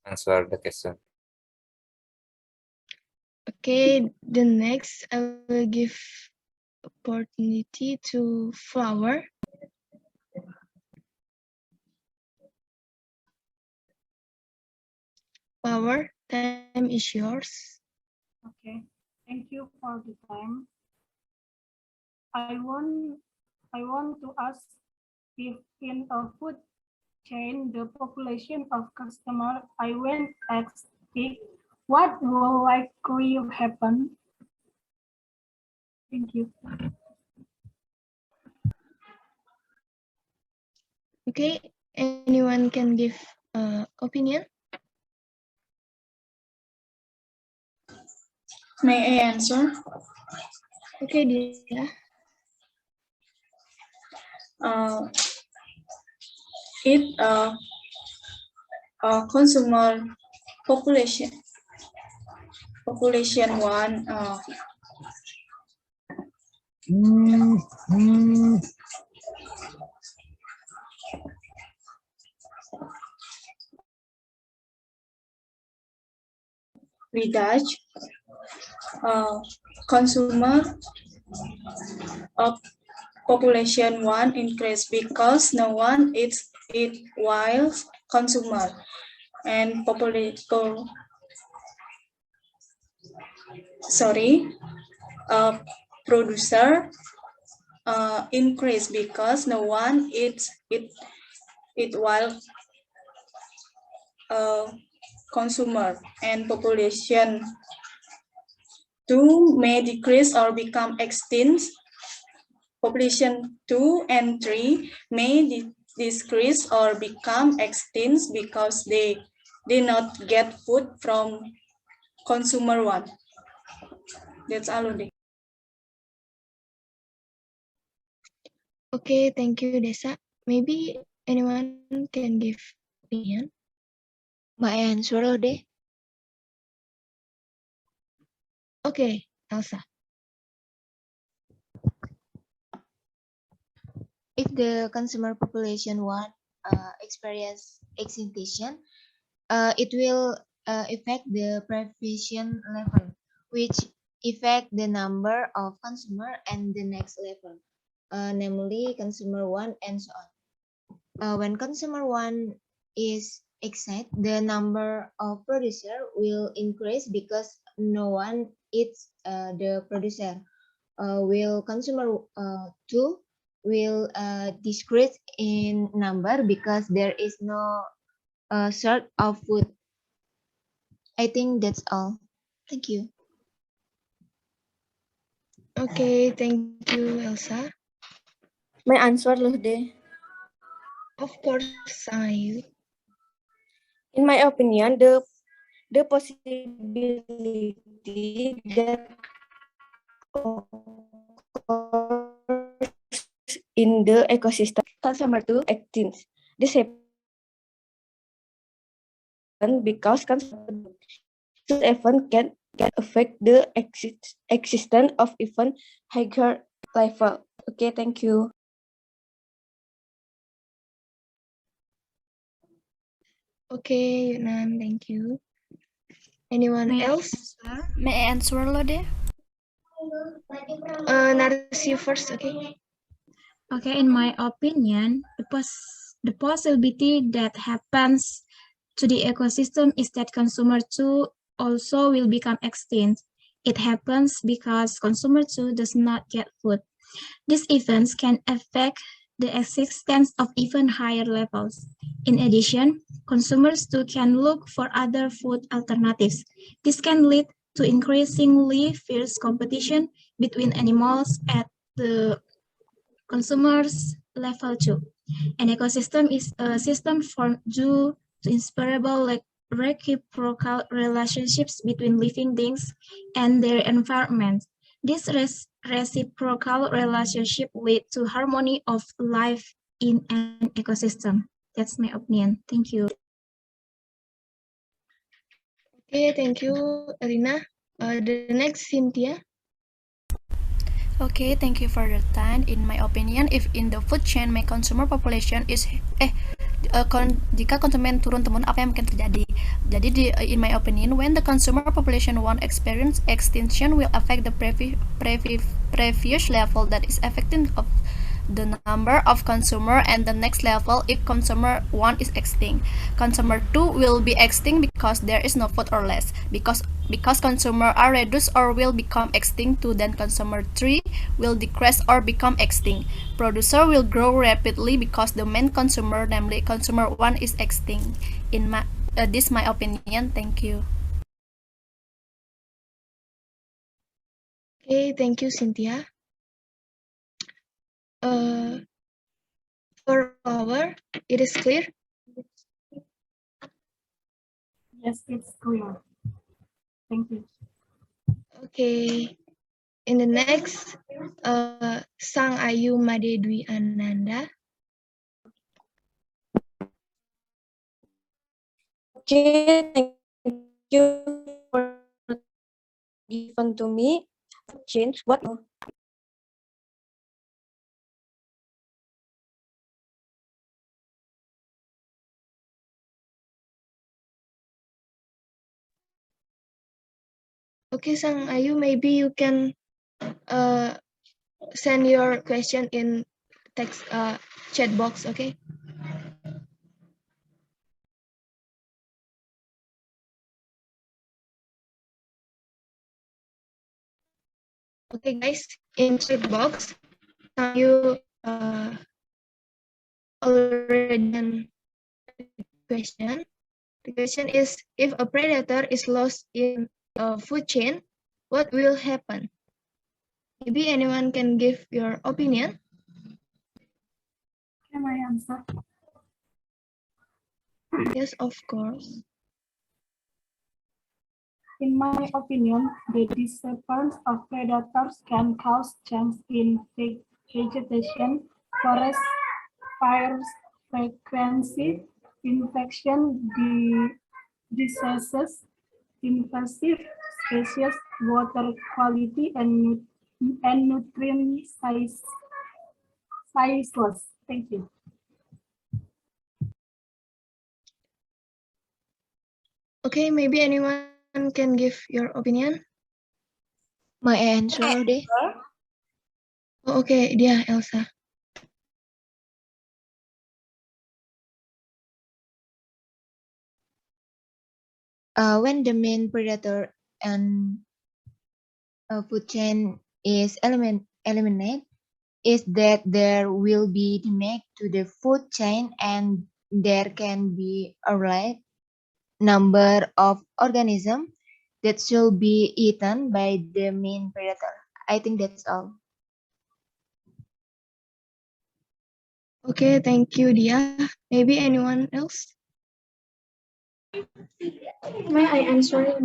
answer the question. Okay, the next I will give opportunity to Flower. Flower, time is yours. Okay, thank you for the time. I want to ask if in a food chain the population of customer I went extinct, what will likely happen? Thank you. Okay, anyone can give opinion? May I answer? Okay, Dia. Consumer population one reduce consumer of population one increase because no one eats it while consumer and producer increase because no one eats it while consumer, and population 2 may decrease or become extinct. Population 2 and 3 may decrease or become extinct because they did not get food from consumer 1. That's all. Okay, thank you, Desa. Maybe anyone can give opinion? My answer loh deh. Okay, Elsa. If the consumer population one experience extinction, it will affect the population level, which affect the number of consumer and the next level, namely consumer one and so on. When consumer one is exceed, the number of producer will increase because no one eats the producer. Will consumer two will decrease in number because there is no sort of food. I think that's all. Thank you. Okay, thank you, Elsa. My answer loh deh. Of course, I. In my opinion, the possibility that in the ecosystem consumer to extinct. This happen because consumer event can affect the existence of even higher level. Okay, thank you. Okay, Yunan, thank you. Anyone else? May I answer lo deh? Narasi first, okay? Okay, in my opinion, the possibility that happens to the ecosystem is that consumer too also will become extinct. It happens because consumer too does not get food. These events can affect the existence of even higher levels. In addition, consumers too can look for other food alternatives. This can lead to increasingly fierce competition between animals at the Consumers level 2. An ecosystem is a system formed due to inseparable reciprocal relationships between living things and their environment. This reciprocal relationship lead to harmony of life in an ecosystem. That's my opinion. Thank you. Okay, thank you, Elina. The next, Cynthia. Okay, thank you for the time. In my opinion, if in the food chain my consumer population is jika konsumen turun temurun, apa yang mungkin terjadi? Jadi in my opinion, when the consumer population won't experience extinction will affect the previous level, that is affecting of the number of consumer, and the next level if consumer 1 is extinct. Consumer 2 will be extinct because there is no food or less. Because consumer are reduced or will become extinct too, then consumer 3 will decrease or become extinct. Producer will grow rapidly because the main consumer, namely consumer 1, is extinct. In my this my opinion. Thank you. Okay, thank you, Cynthia. For our, it is clear? Yes, it's clear. Thank you. Okay. In the next, Sang Ayu Made Dwi Ananda. Okay, thank you for given to me. Change what? Okay, Sang Ayu, maybe you can send your question in text chat box, okay? Okay, guys, in chat box, you already done question. The question is, if a predator is lost in a food chain, what will happen? Maybe anyone can give your opinion. Can I answer? Yes, of course. In my opinion, the disappearance of predators can cause change in vegetation, forest fires, frequency, infection, diseases, invasive species, water quality, and nutrient loss. Thank you. Okay, maybe anyone can give your opinion. My answer deh. Oh, okay, dia Elsa. When the main predator and food chain is eliminated, is that there will be damage to the food chain and there can be a right number of organisms that should be eaten by the main predator. I think that's all. Okay, thank you, Dia. Maybe anyone else? May I answer it?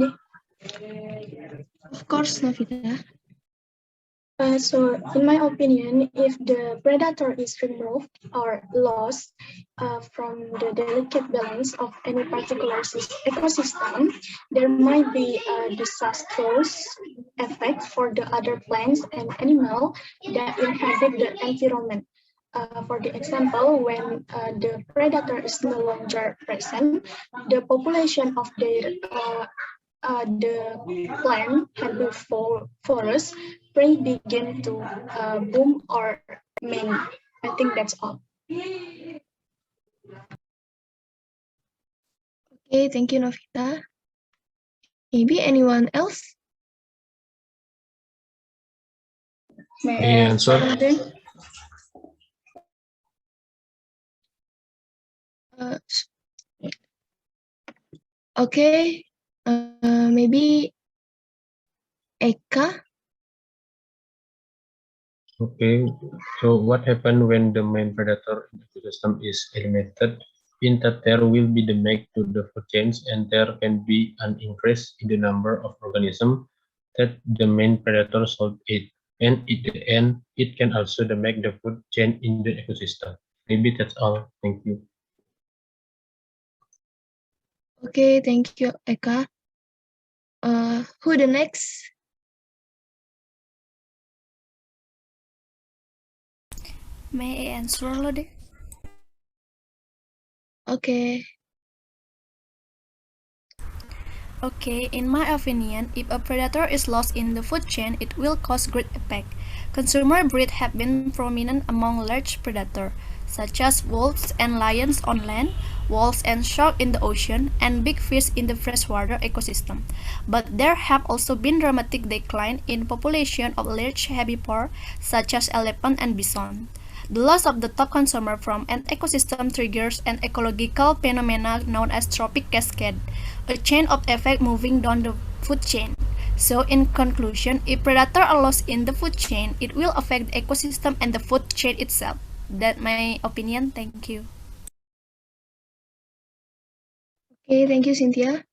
Of course, Novita. So, in my opinion, if the predator is removed or lost from the delicate balance of any particular ecosystem, there might be a disastrous effect for the other plants and animals that inhabit the environment. For the example, when the predator is no longer present, the population of the plant herbivores prey begin to boom or many. I think that's all. Okay, thank you, Novita. Maybe anyone else? May I answer? Okay, maybe Eka. Okay, so what happens when the main predator in the ecosystem is eliminated? In that there will be damage to the food chains and there can be an increase in the number of organisms that the main predator should eat. And at the end, it can also damage the food chain in the ecosystem. Maybe that's all. Thank you. Okay, thank you, Eka. Who the next? May I answer lo deh? Okay. Okay, in my opinion, if a predator is lost in the food chain, it will cause great effect. Consumer breeds have been prominent among large predators, such as wolves and lions on land, whales and sharks in the ocean, and big fish in the freshwater ecosystem. But there have also been dramatic decline in population of large herbivores, such as elephant and bison. The loss of the top consumer from an ecosystem triggers an ecological phenomena known as trophic cascade, a chain of effect moving down the food chain. So in conclusion, if predators are lost in the food chain, it will affect the ecosystem and the food chain itself. That's my opinion. Thank you. Okay, thank you, Cynthia.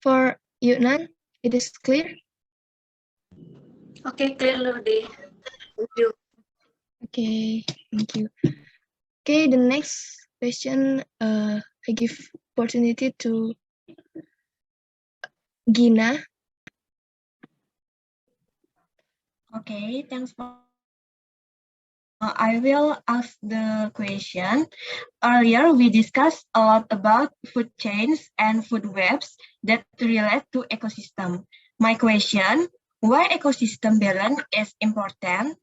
For Yutnan, it is clear? Okay, clear Lodi. Thank you. Okay, thank you. Okay, the next question, I give opportunity to Gina. Okay, thanks for. I will ask the question. Earlier, we discussed a lot about food chains and food webs that relate to ecosystem. My question, why ecosystem balance is important?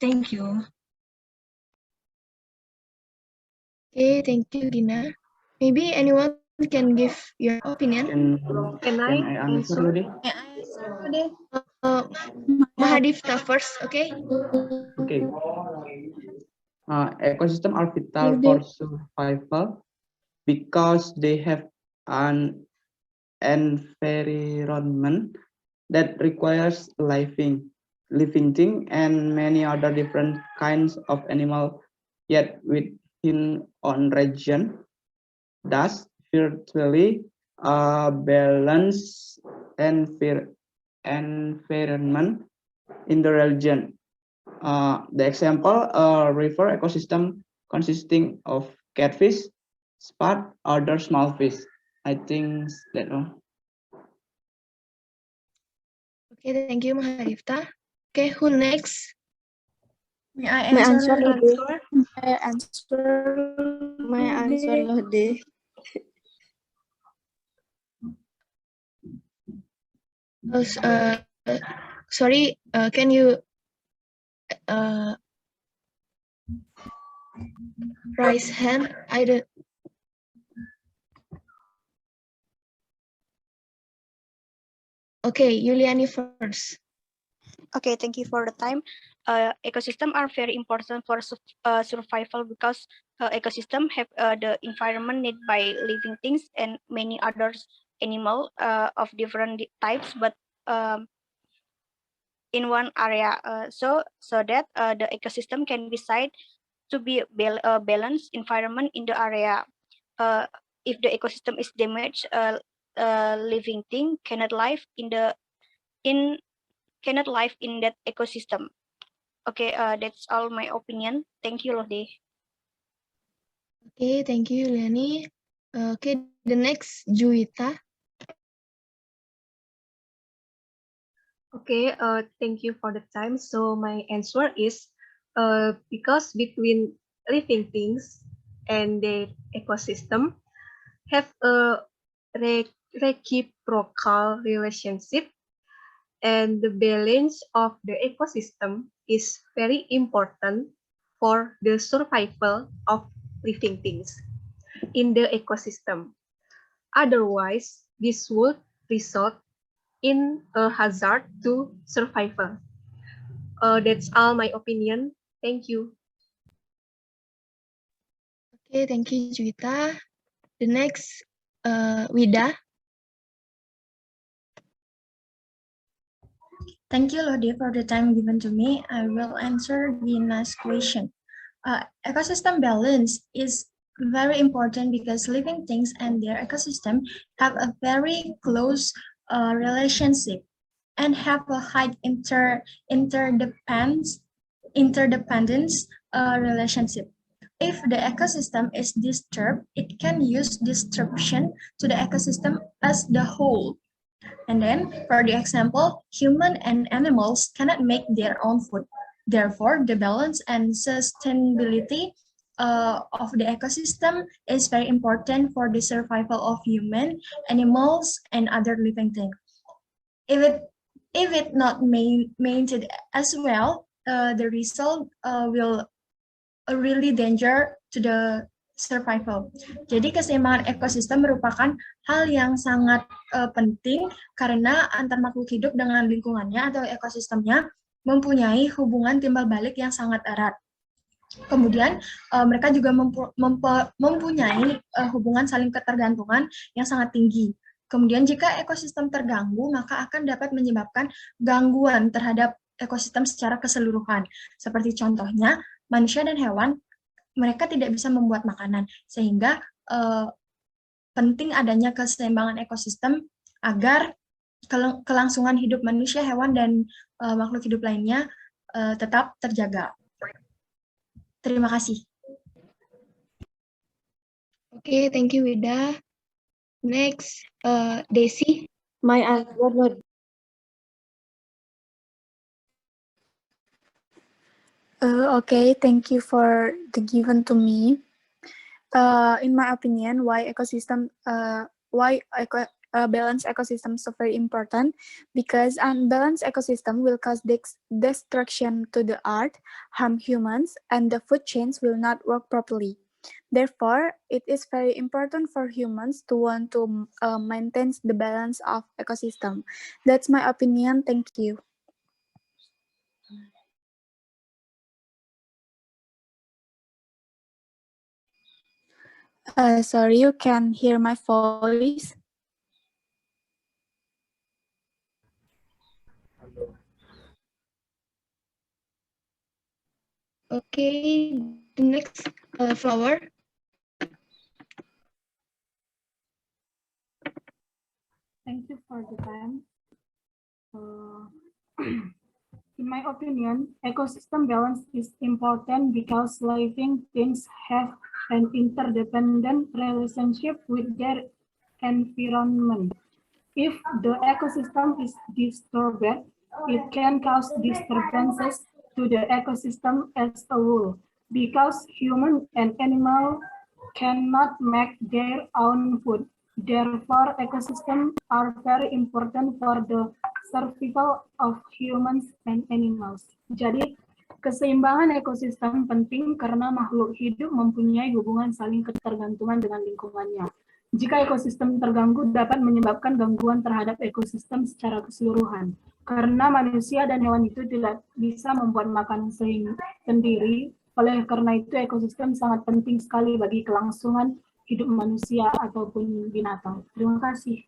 Thank you. Okay, thank you, Gina. Maybe anyone can give your opinion. Can I answer? Mahadifta first, okay? Okay. Ecosystem are vital for survival because they have an environment that requires living thing and many other different kinds of animal, yet within one region. Thus, virtually balanced environment in the region. The example, a river ecosystem consisting of catfish, spot, other small fish. I think that all. Okay, thank you, Mahadifta. Okay, who next? May I My answer? My answer Lodi. Sorry, can you raise hand? I don't. Okay, Yuliani first. Okay, thank you for the time. Ecosystem are very important for survival because ecosystem have the environment need by living things and many others animal of different types, but in one area. So that the ecosystem can decide to be balanced environment in the area. If the ecosystem is damaged, living thing cannot live cannot live in that ecosystem. Okay, that's all my opinion. Thank you, Lode. Okay, thank you, Yuliani. Okay, the next, Juwita. Okay, thank you for the time. So my answer is because between living things and the ecosystem have a reciprocal relationship, and the balance of the ecosystem is very important for the survival of living things in the ecosystem. Otherwise, this would result in a hazard to survival. That's all my opinion. Thank you. Okay, thank you, Juwita. The next, Wida. Thank you, Lodi, for the time given to me. I will answer Gina's question. Ecosystem balance is very important because living things and their ecosystem have a very close relationship and have a high interdependence relationship. If the ecosystem is disturbed, it can use disruption to the ecosystem as the whole. And then, for the example, human and animals cannot make their own food. Therefore, the balance and sustainability of the ecosystem is very important for the survival of human, animals, and other living things. If it not maintained as well, the result will really danger to the survival. Jadi keseimbangan ekosistem merupakan hal yang sangat penting karena antar makhluk hidup dengan lingkungannya atau ekosistemnya mempunyai hubungan timbal balik yang sangat erat. Kemudian mereka juga mempunyai hubungan saling ketergantungan yang sangat tinggi. Kemudian jika ekosistem terganggu, maka akan dapat menyebabkan gangguan terhadap ekosistem secara keseluruhan. Seperti contohnya, manusia dan hewan, mereka tidak bisa membuat makanan, sehingga penting adanya keseimbangan ekosistem agar kelangsungan hidup manusia, hewan, dan makhluk hidup lainnya tetap terjaga. Terima kasih. Okay, thank you, Wida. Next, Desi. My answer, Lodi. Okay, thank you for the given to me. In my opinion, why balanced ecosystems are very important, because unbalanced ecosystem will cause destruction to the earth, harm humans, and the food chains will not work properly. Therefore, it is very important for humans to want to maintain the balance of ecosystem. That's my opinion. Thank you. Sorry, you can hear my voice. Okay, the next Flower. Thank you for the time. In my opinion, ecosystem balance is important because living things have an interdependent relationship with their environment. If the ecosystem is disturbed, it can cause disturbances to the ecosystem as a whole, because human and animal cannot make their own food. Therefore, ecosystems are very important for the survival of humans and animals. Jadi, keseimbangan ekosistem penting karena makhluk hidup mempunyai hubungan saling ketergantungan dengan lingkungannya. Jika ekosistem terganggu, dapat menyebabkan gangguan terhadap ekosistem secara keseluruhan. Karena manusia dan hewan itu tidak bisa membuat makanan sendiri, oleh karena itu ekosistem sangat penting sekali bagi kelangsungan hidup manusia ataupun binatang. Terima kasih.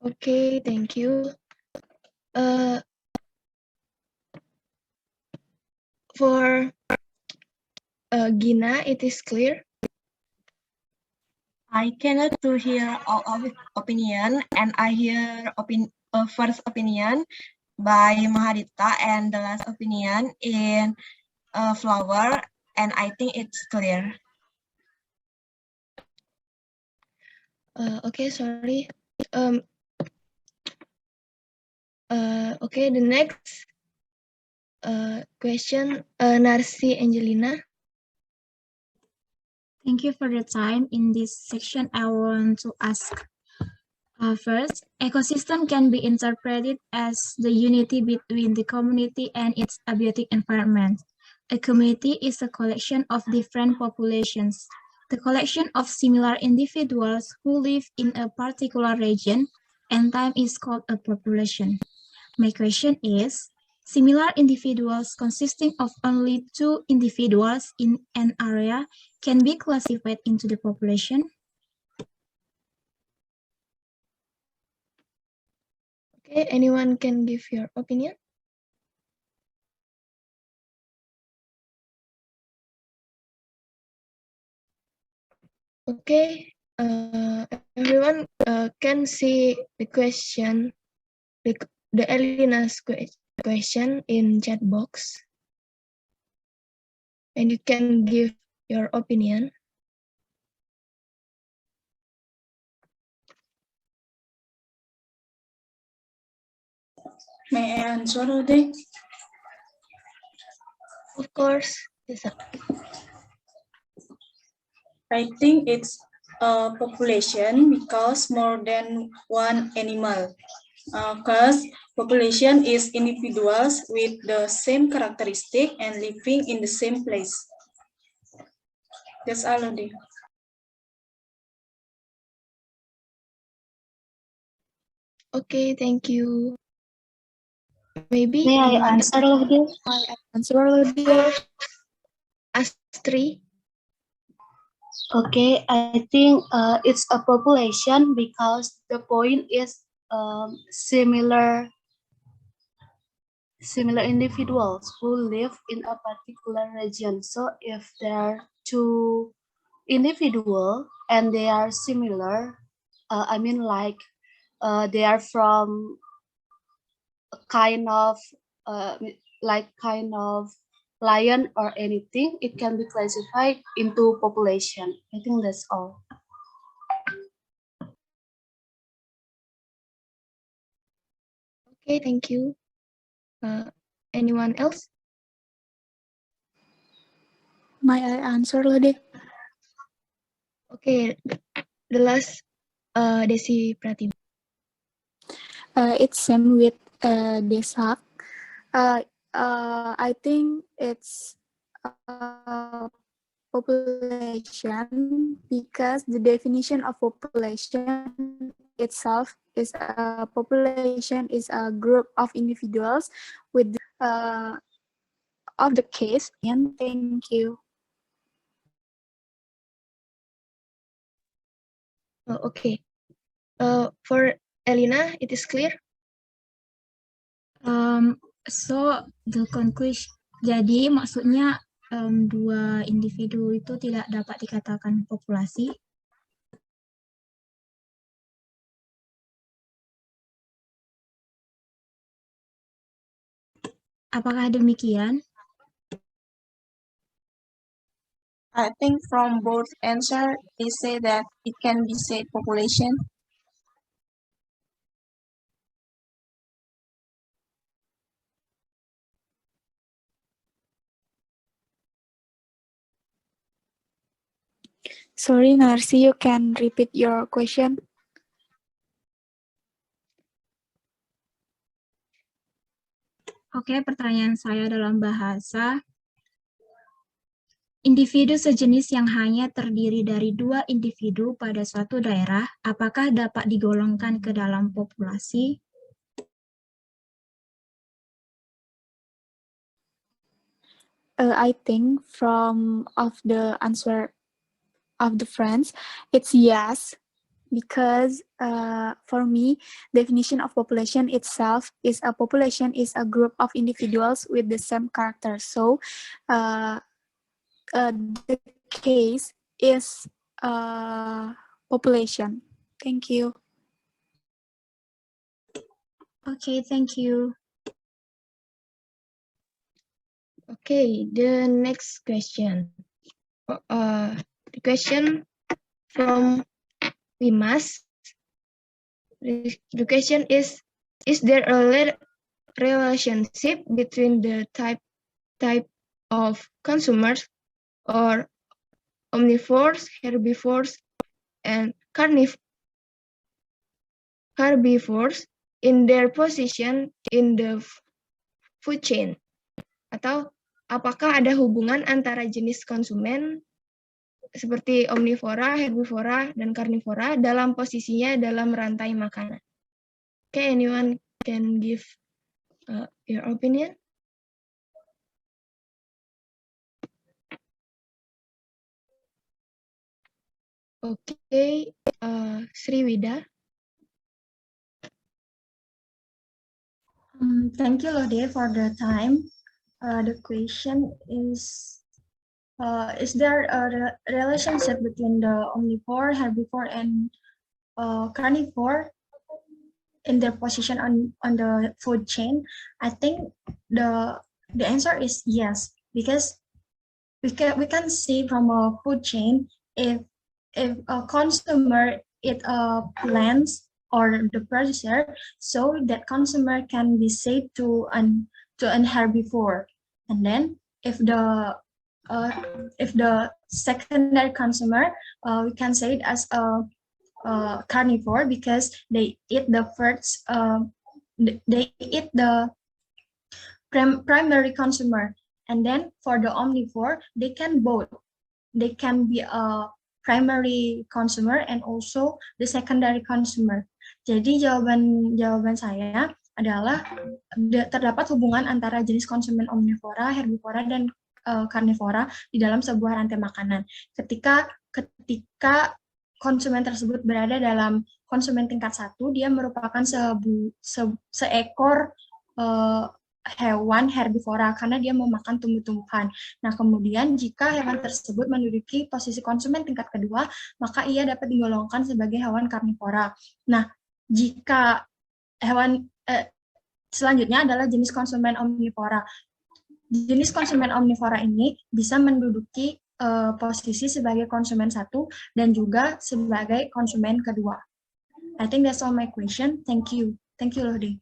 Okay, thank you. For Gina, it is clear. I cannot to hear all of opinion, and I hear first opinion by Mahadita and the last opinion in Flower, and I think it's clear. Okay, sorry. Okay, the next question, Narsi Angelina. Thank you for the time. In this section, I want to ask first, ecosystem can be interpreted as the unity between the community and its abiotic environment. A community is a collection of different populations. The collection of similar individuals who live in a particular region and time is called a population. My question is, similar individuals consisting of only two individuals in an area can be classified into the population? Okay, anyone can give your opinion? Okay, everyone can see the question, the Elina's question in chat box, and you can give your opinion. May I answer already? Of course, yes. I think it's a population because more than one animal. Because population is individuals with the same characteristic and living in the same place. That's all already. Okay, thank you. Maybe May I answer this? Astri. Okay, I think it's a population because the point is similar individuals who live in a particular region. So if there are two individual and they are similar, I mean like they are from a kind of lion or anything, it can be classified into population. I think that's all. Okay, thank you. Anyone else? May I answer, Lode? Okay, the last Desi Pratiba. It's same with Desak. I think it's population because the definition of population itself is a population is a group of individuals with of the case. And thank you. Okay. For Elina, it is clear. So the conclusion, jadi maksudnya dua individu itu tidak dapat dikatakan populasi. Apakah demikian? I think from both answer, they say that it can be said population. Sorry, Narsi, you can repeat your question. Oke, pertanyaan saya dalam bahasa individu sejenis yang hanya terdiri dari dua individu pada suatu daerah, apakah dapat digolongkan ke dalam populasi? I think from of the answer of the friends, it's yes, because for me, definition of population itself is a population is a group of individuals with the same character. So the case is population. Thank you. Okay, thank you. Okay, the next question. The question from Wimas. The question is there a relationship between the type of consumers or omnivores, herbivores, and carnivores in their position in the food chain? Atau apakah ada hubungan antara jenis konsumen seperti omnivora, herbivora, dan karnivora dalam posisinya dalam rantai makanan? Okay, anyone can give your opinion? Okay, Sriwida. Thank you, Lode, for the time. The question is there a relationship between the omnivore, herbivore, and carnivore in their position on the food chain? I think the answer is yes, because we can see from a food chain if a consumer eat plants or the producer, so that consumer can be safe to an herbivore, and then if the secondary consumer, we can say it as a carnivore, because they eat the first they eat the primary consumer, and then for the omnivore they can both, they can be a primary consumer and also the secondary consumer. Jadi jawaban saya adalah terdapat hubungan antara jenis konsumen omnivora, herbivora, dan karnivora di dalam sebuah rantai makanan. Ketika konsumen tersebut berada dalam konsumen tingkat 1, dia merupakan seekor hewan herbivora karena dia memakan tumbuh-tumbuhan. Nah, kemudian jika hewan tersebut menduduki posisi konsumen tingkat kedua, maka ia dapat digolongkan sebagai hewan karnivora. Nah, jika hewan selanjutnya adalah jenis konsumen omnivora. Jenis konsumen omnivora ini bisa menduduki posisi sebagai konsumen 1 dan juga sebagai konsumen kedua. I think that's all my question. Thank you. Thank you, Lodi.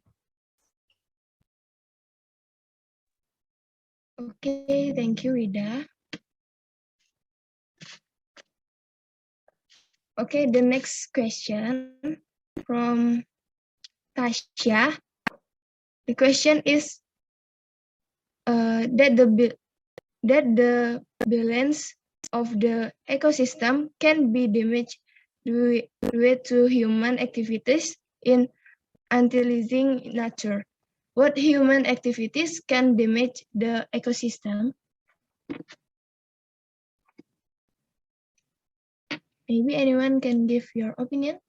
Okay, thank you, Ida. Okay, the next question from Tasha. The question is that the balance of the ecosystem can be damaged due to human activities in utilizing nature. What human activities can damage the ecosystem? Maybe anyone can give your opinion?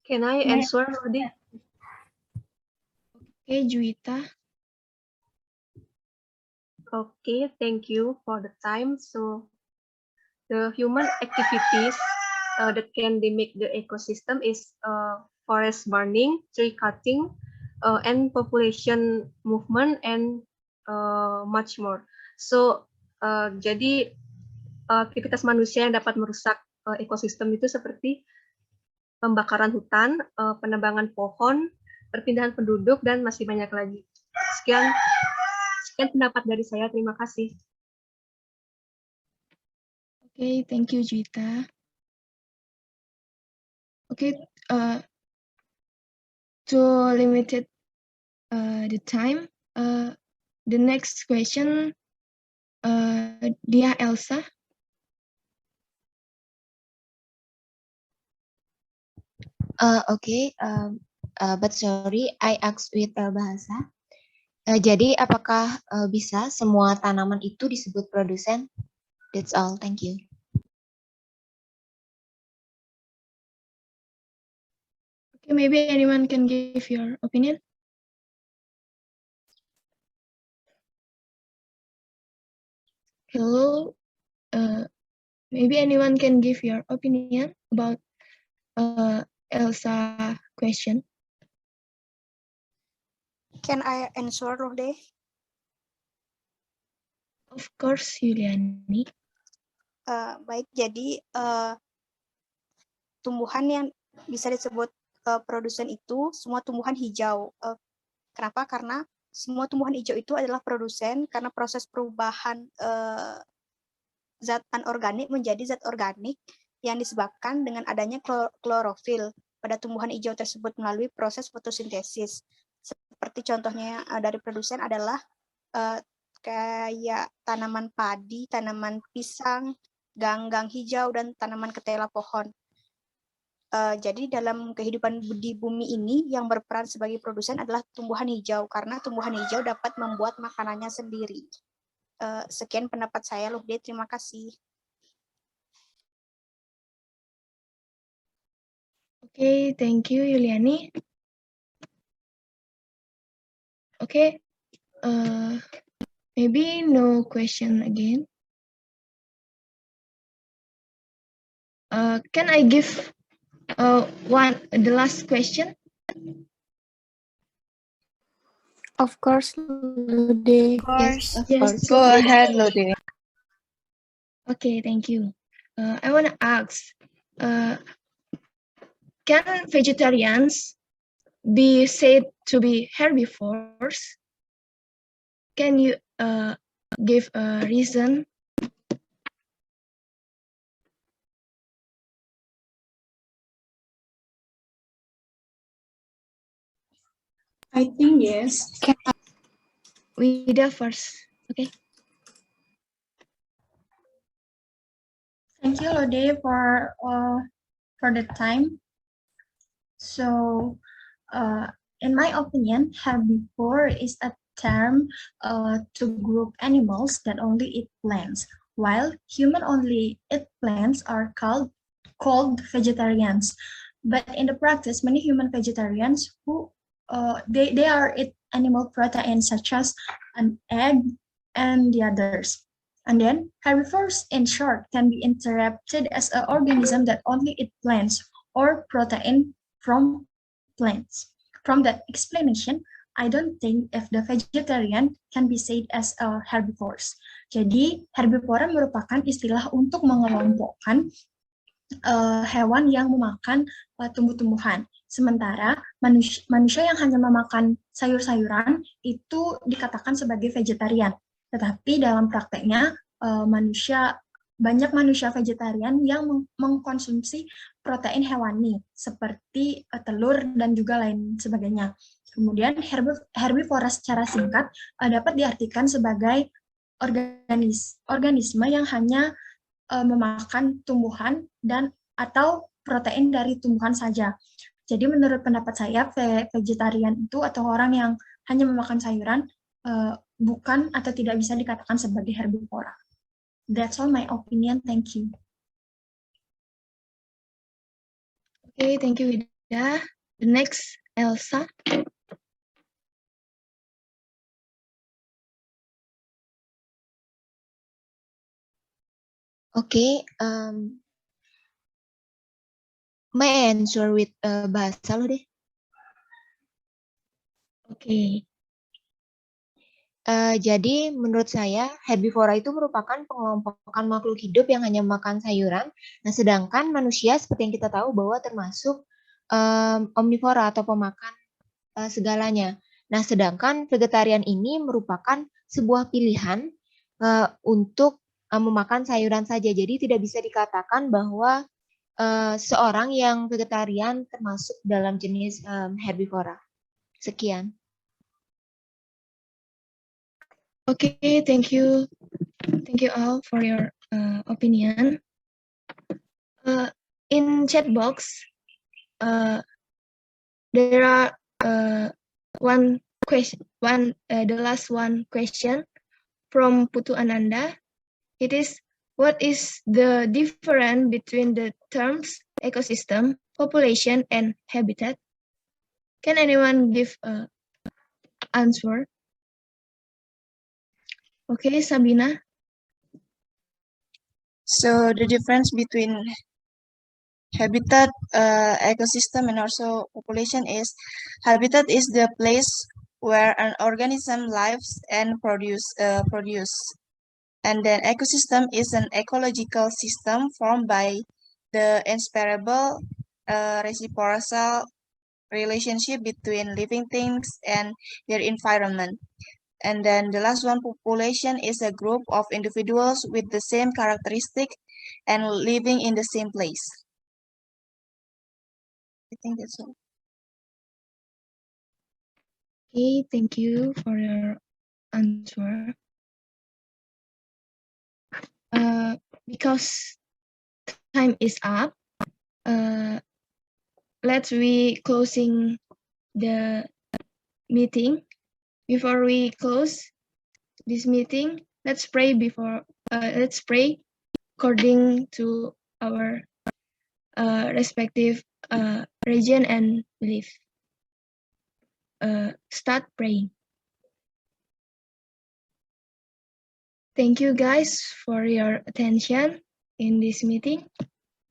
Can I answer, Rodi? Okay, Juwita. Okay, thank you for the time. So the human activities that can damage the ecosystem is forest burning, tree cutting, and population movement, and much more. So jadi aktivitas manusia yang dapat merusak ekosistem itu seperti pembakaran hutan, penebangan pohon, perpindahan penduduk, dan masih banyak lagi. Sekian pendapat dari saya. Terima kasih. Okay, thank you, Juwita. Okay, to limit the time, the next question, Dia Elsa. Okay, but sorry, I asked with bahasa. Jadi, apakah bisa semua tanaman itu disebut produsen? That's all. Thank you. Okay, maybe anyone can give your opinion? Hello, maybe anyone can give your opinion about Elsa question? Can I answer, Rode? Of course, Yuliani. Baik, jadi tumbuhan yang bisa disebut produsen itu semua tumbuhan hijau. Kenapa? Karena semua tumbuhan hijau itu adalah produsen karena proses perubahan zat anorganik menjadi zat organik yang disebabkan dengan adanya klorofil pada tumbuhan hijau tersebut melalui proses fotosintesis. Seperti contohnya dari produsen adalah kayak tanaman padi, tanaman pisang, ganggang hijau, dan tanaman ketela pohon. Jadi dalam kehidupan di bumi ini yang berperan sebagai produsen adalah tumbuhan hijau, karena tumbuhan hijau dapat membuat makanannya sendiri. Sekian pendapat saya, Luhde. Terima kasih. Okay, thank you, Yuliani. Okay, maybe no question again. Can I give the last question? Of course, Lode. Yes, of Yes. course. Go ahead, Lode. Okay, thank you. I want to ask, can vegetarians be said to be herbivores? Can you give a reason? I think yes. Wida first. Okay. Thank you, Lode, for the time. So, in my opinion, herbivore is a term to group animals that only eat plants, while human only eat plants are called vegetarians. But in the practice, many human vegetarians who they are eat animal protein such as an egg and the others. And then herbivores, in short, can be interpreted as an organism that only eat plants or protein from plants. From that explanation, I don't think if the vegetarian can be said as a herbivores. Jadi, herbivora merupakan istilah untuk mengelompokkan hewan yang memakan tumbuh-tumbuhan. Sementara manusia yang hanya memakan sayur-sayuran itu dikatakan sebagai vegetarian. Tetapi dalam prakteknya banyak manusia vegetarian yang mengkonsumsi protein hewani seperti telur dan juga lain sebagainya. Kemudian herbivora secara singkat dapat diartikan sebagai organisme yang hanya memakan tumbuhan dan atau protein dari tumbuhan saja. Jadi menurut pendapat saya, vegetarian itu atau orang yang hanya memakan sayuran bukan atau tidak bisa dikatakan sebagai herbivora. That's all my opinion. Thank you. Okay, thank you, Wida. The next, Elsa. Okay, may I answer with bahasa lo deh. Okay. Jadi menurut saya herbivora itu merupakan pengelompokan makhluk hidup yang hanya makan sayuran. Nah, sedangkan manusia seperti yang kita tahu bahwa termasuk omnivora atau pemakan segalanya. Nah, sedangkan vegetarian ini merupakan sebuah pilihan untuk memakan sayuran saja. Jadi tidak bisa dikatakan bahwa seorang yang vegetarian termasuk dalam jenis herbivora. Sekian. Okay, thank you. Thank you all for your opinion. In chat box, there are one question, the last one question from Putu Ananda. It is, what is the difference between the terms ecosystem, population, and habitat? Can anyone give an answer? Okay, Sabina. So the difference between habitat, ecosystem, and also population is habitat is the place where an organism lives and produce. And then ecosystem is an ecological system formed by the inseparable reciprocal relationship between living things and their environment. And then the last one, population, is a group of individuals with the same characteristic and living in the same place. I think that's all. Okay, thank you for your answer. Because time is up, let's be closing the meeting. Before we close this meeting, let's pray according to our respective region and belief. Start praying. Thank you guys for your attention in this meeting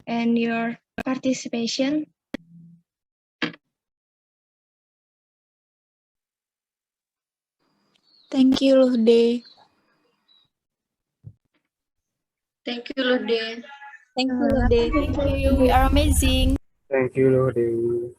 and your participation. Thank you, Lude. Thank you, Lude. Thank you, Lode. Thank you. You are amazing. Thank you, Lodi.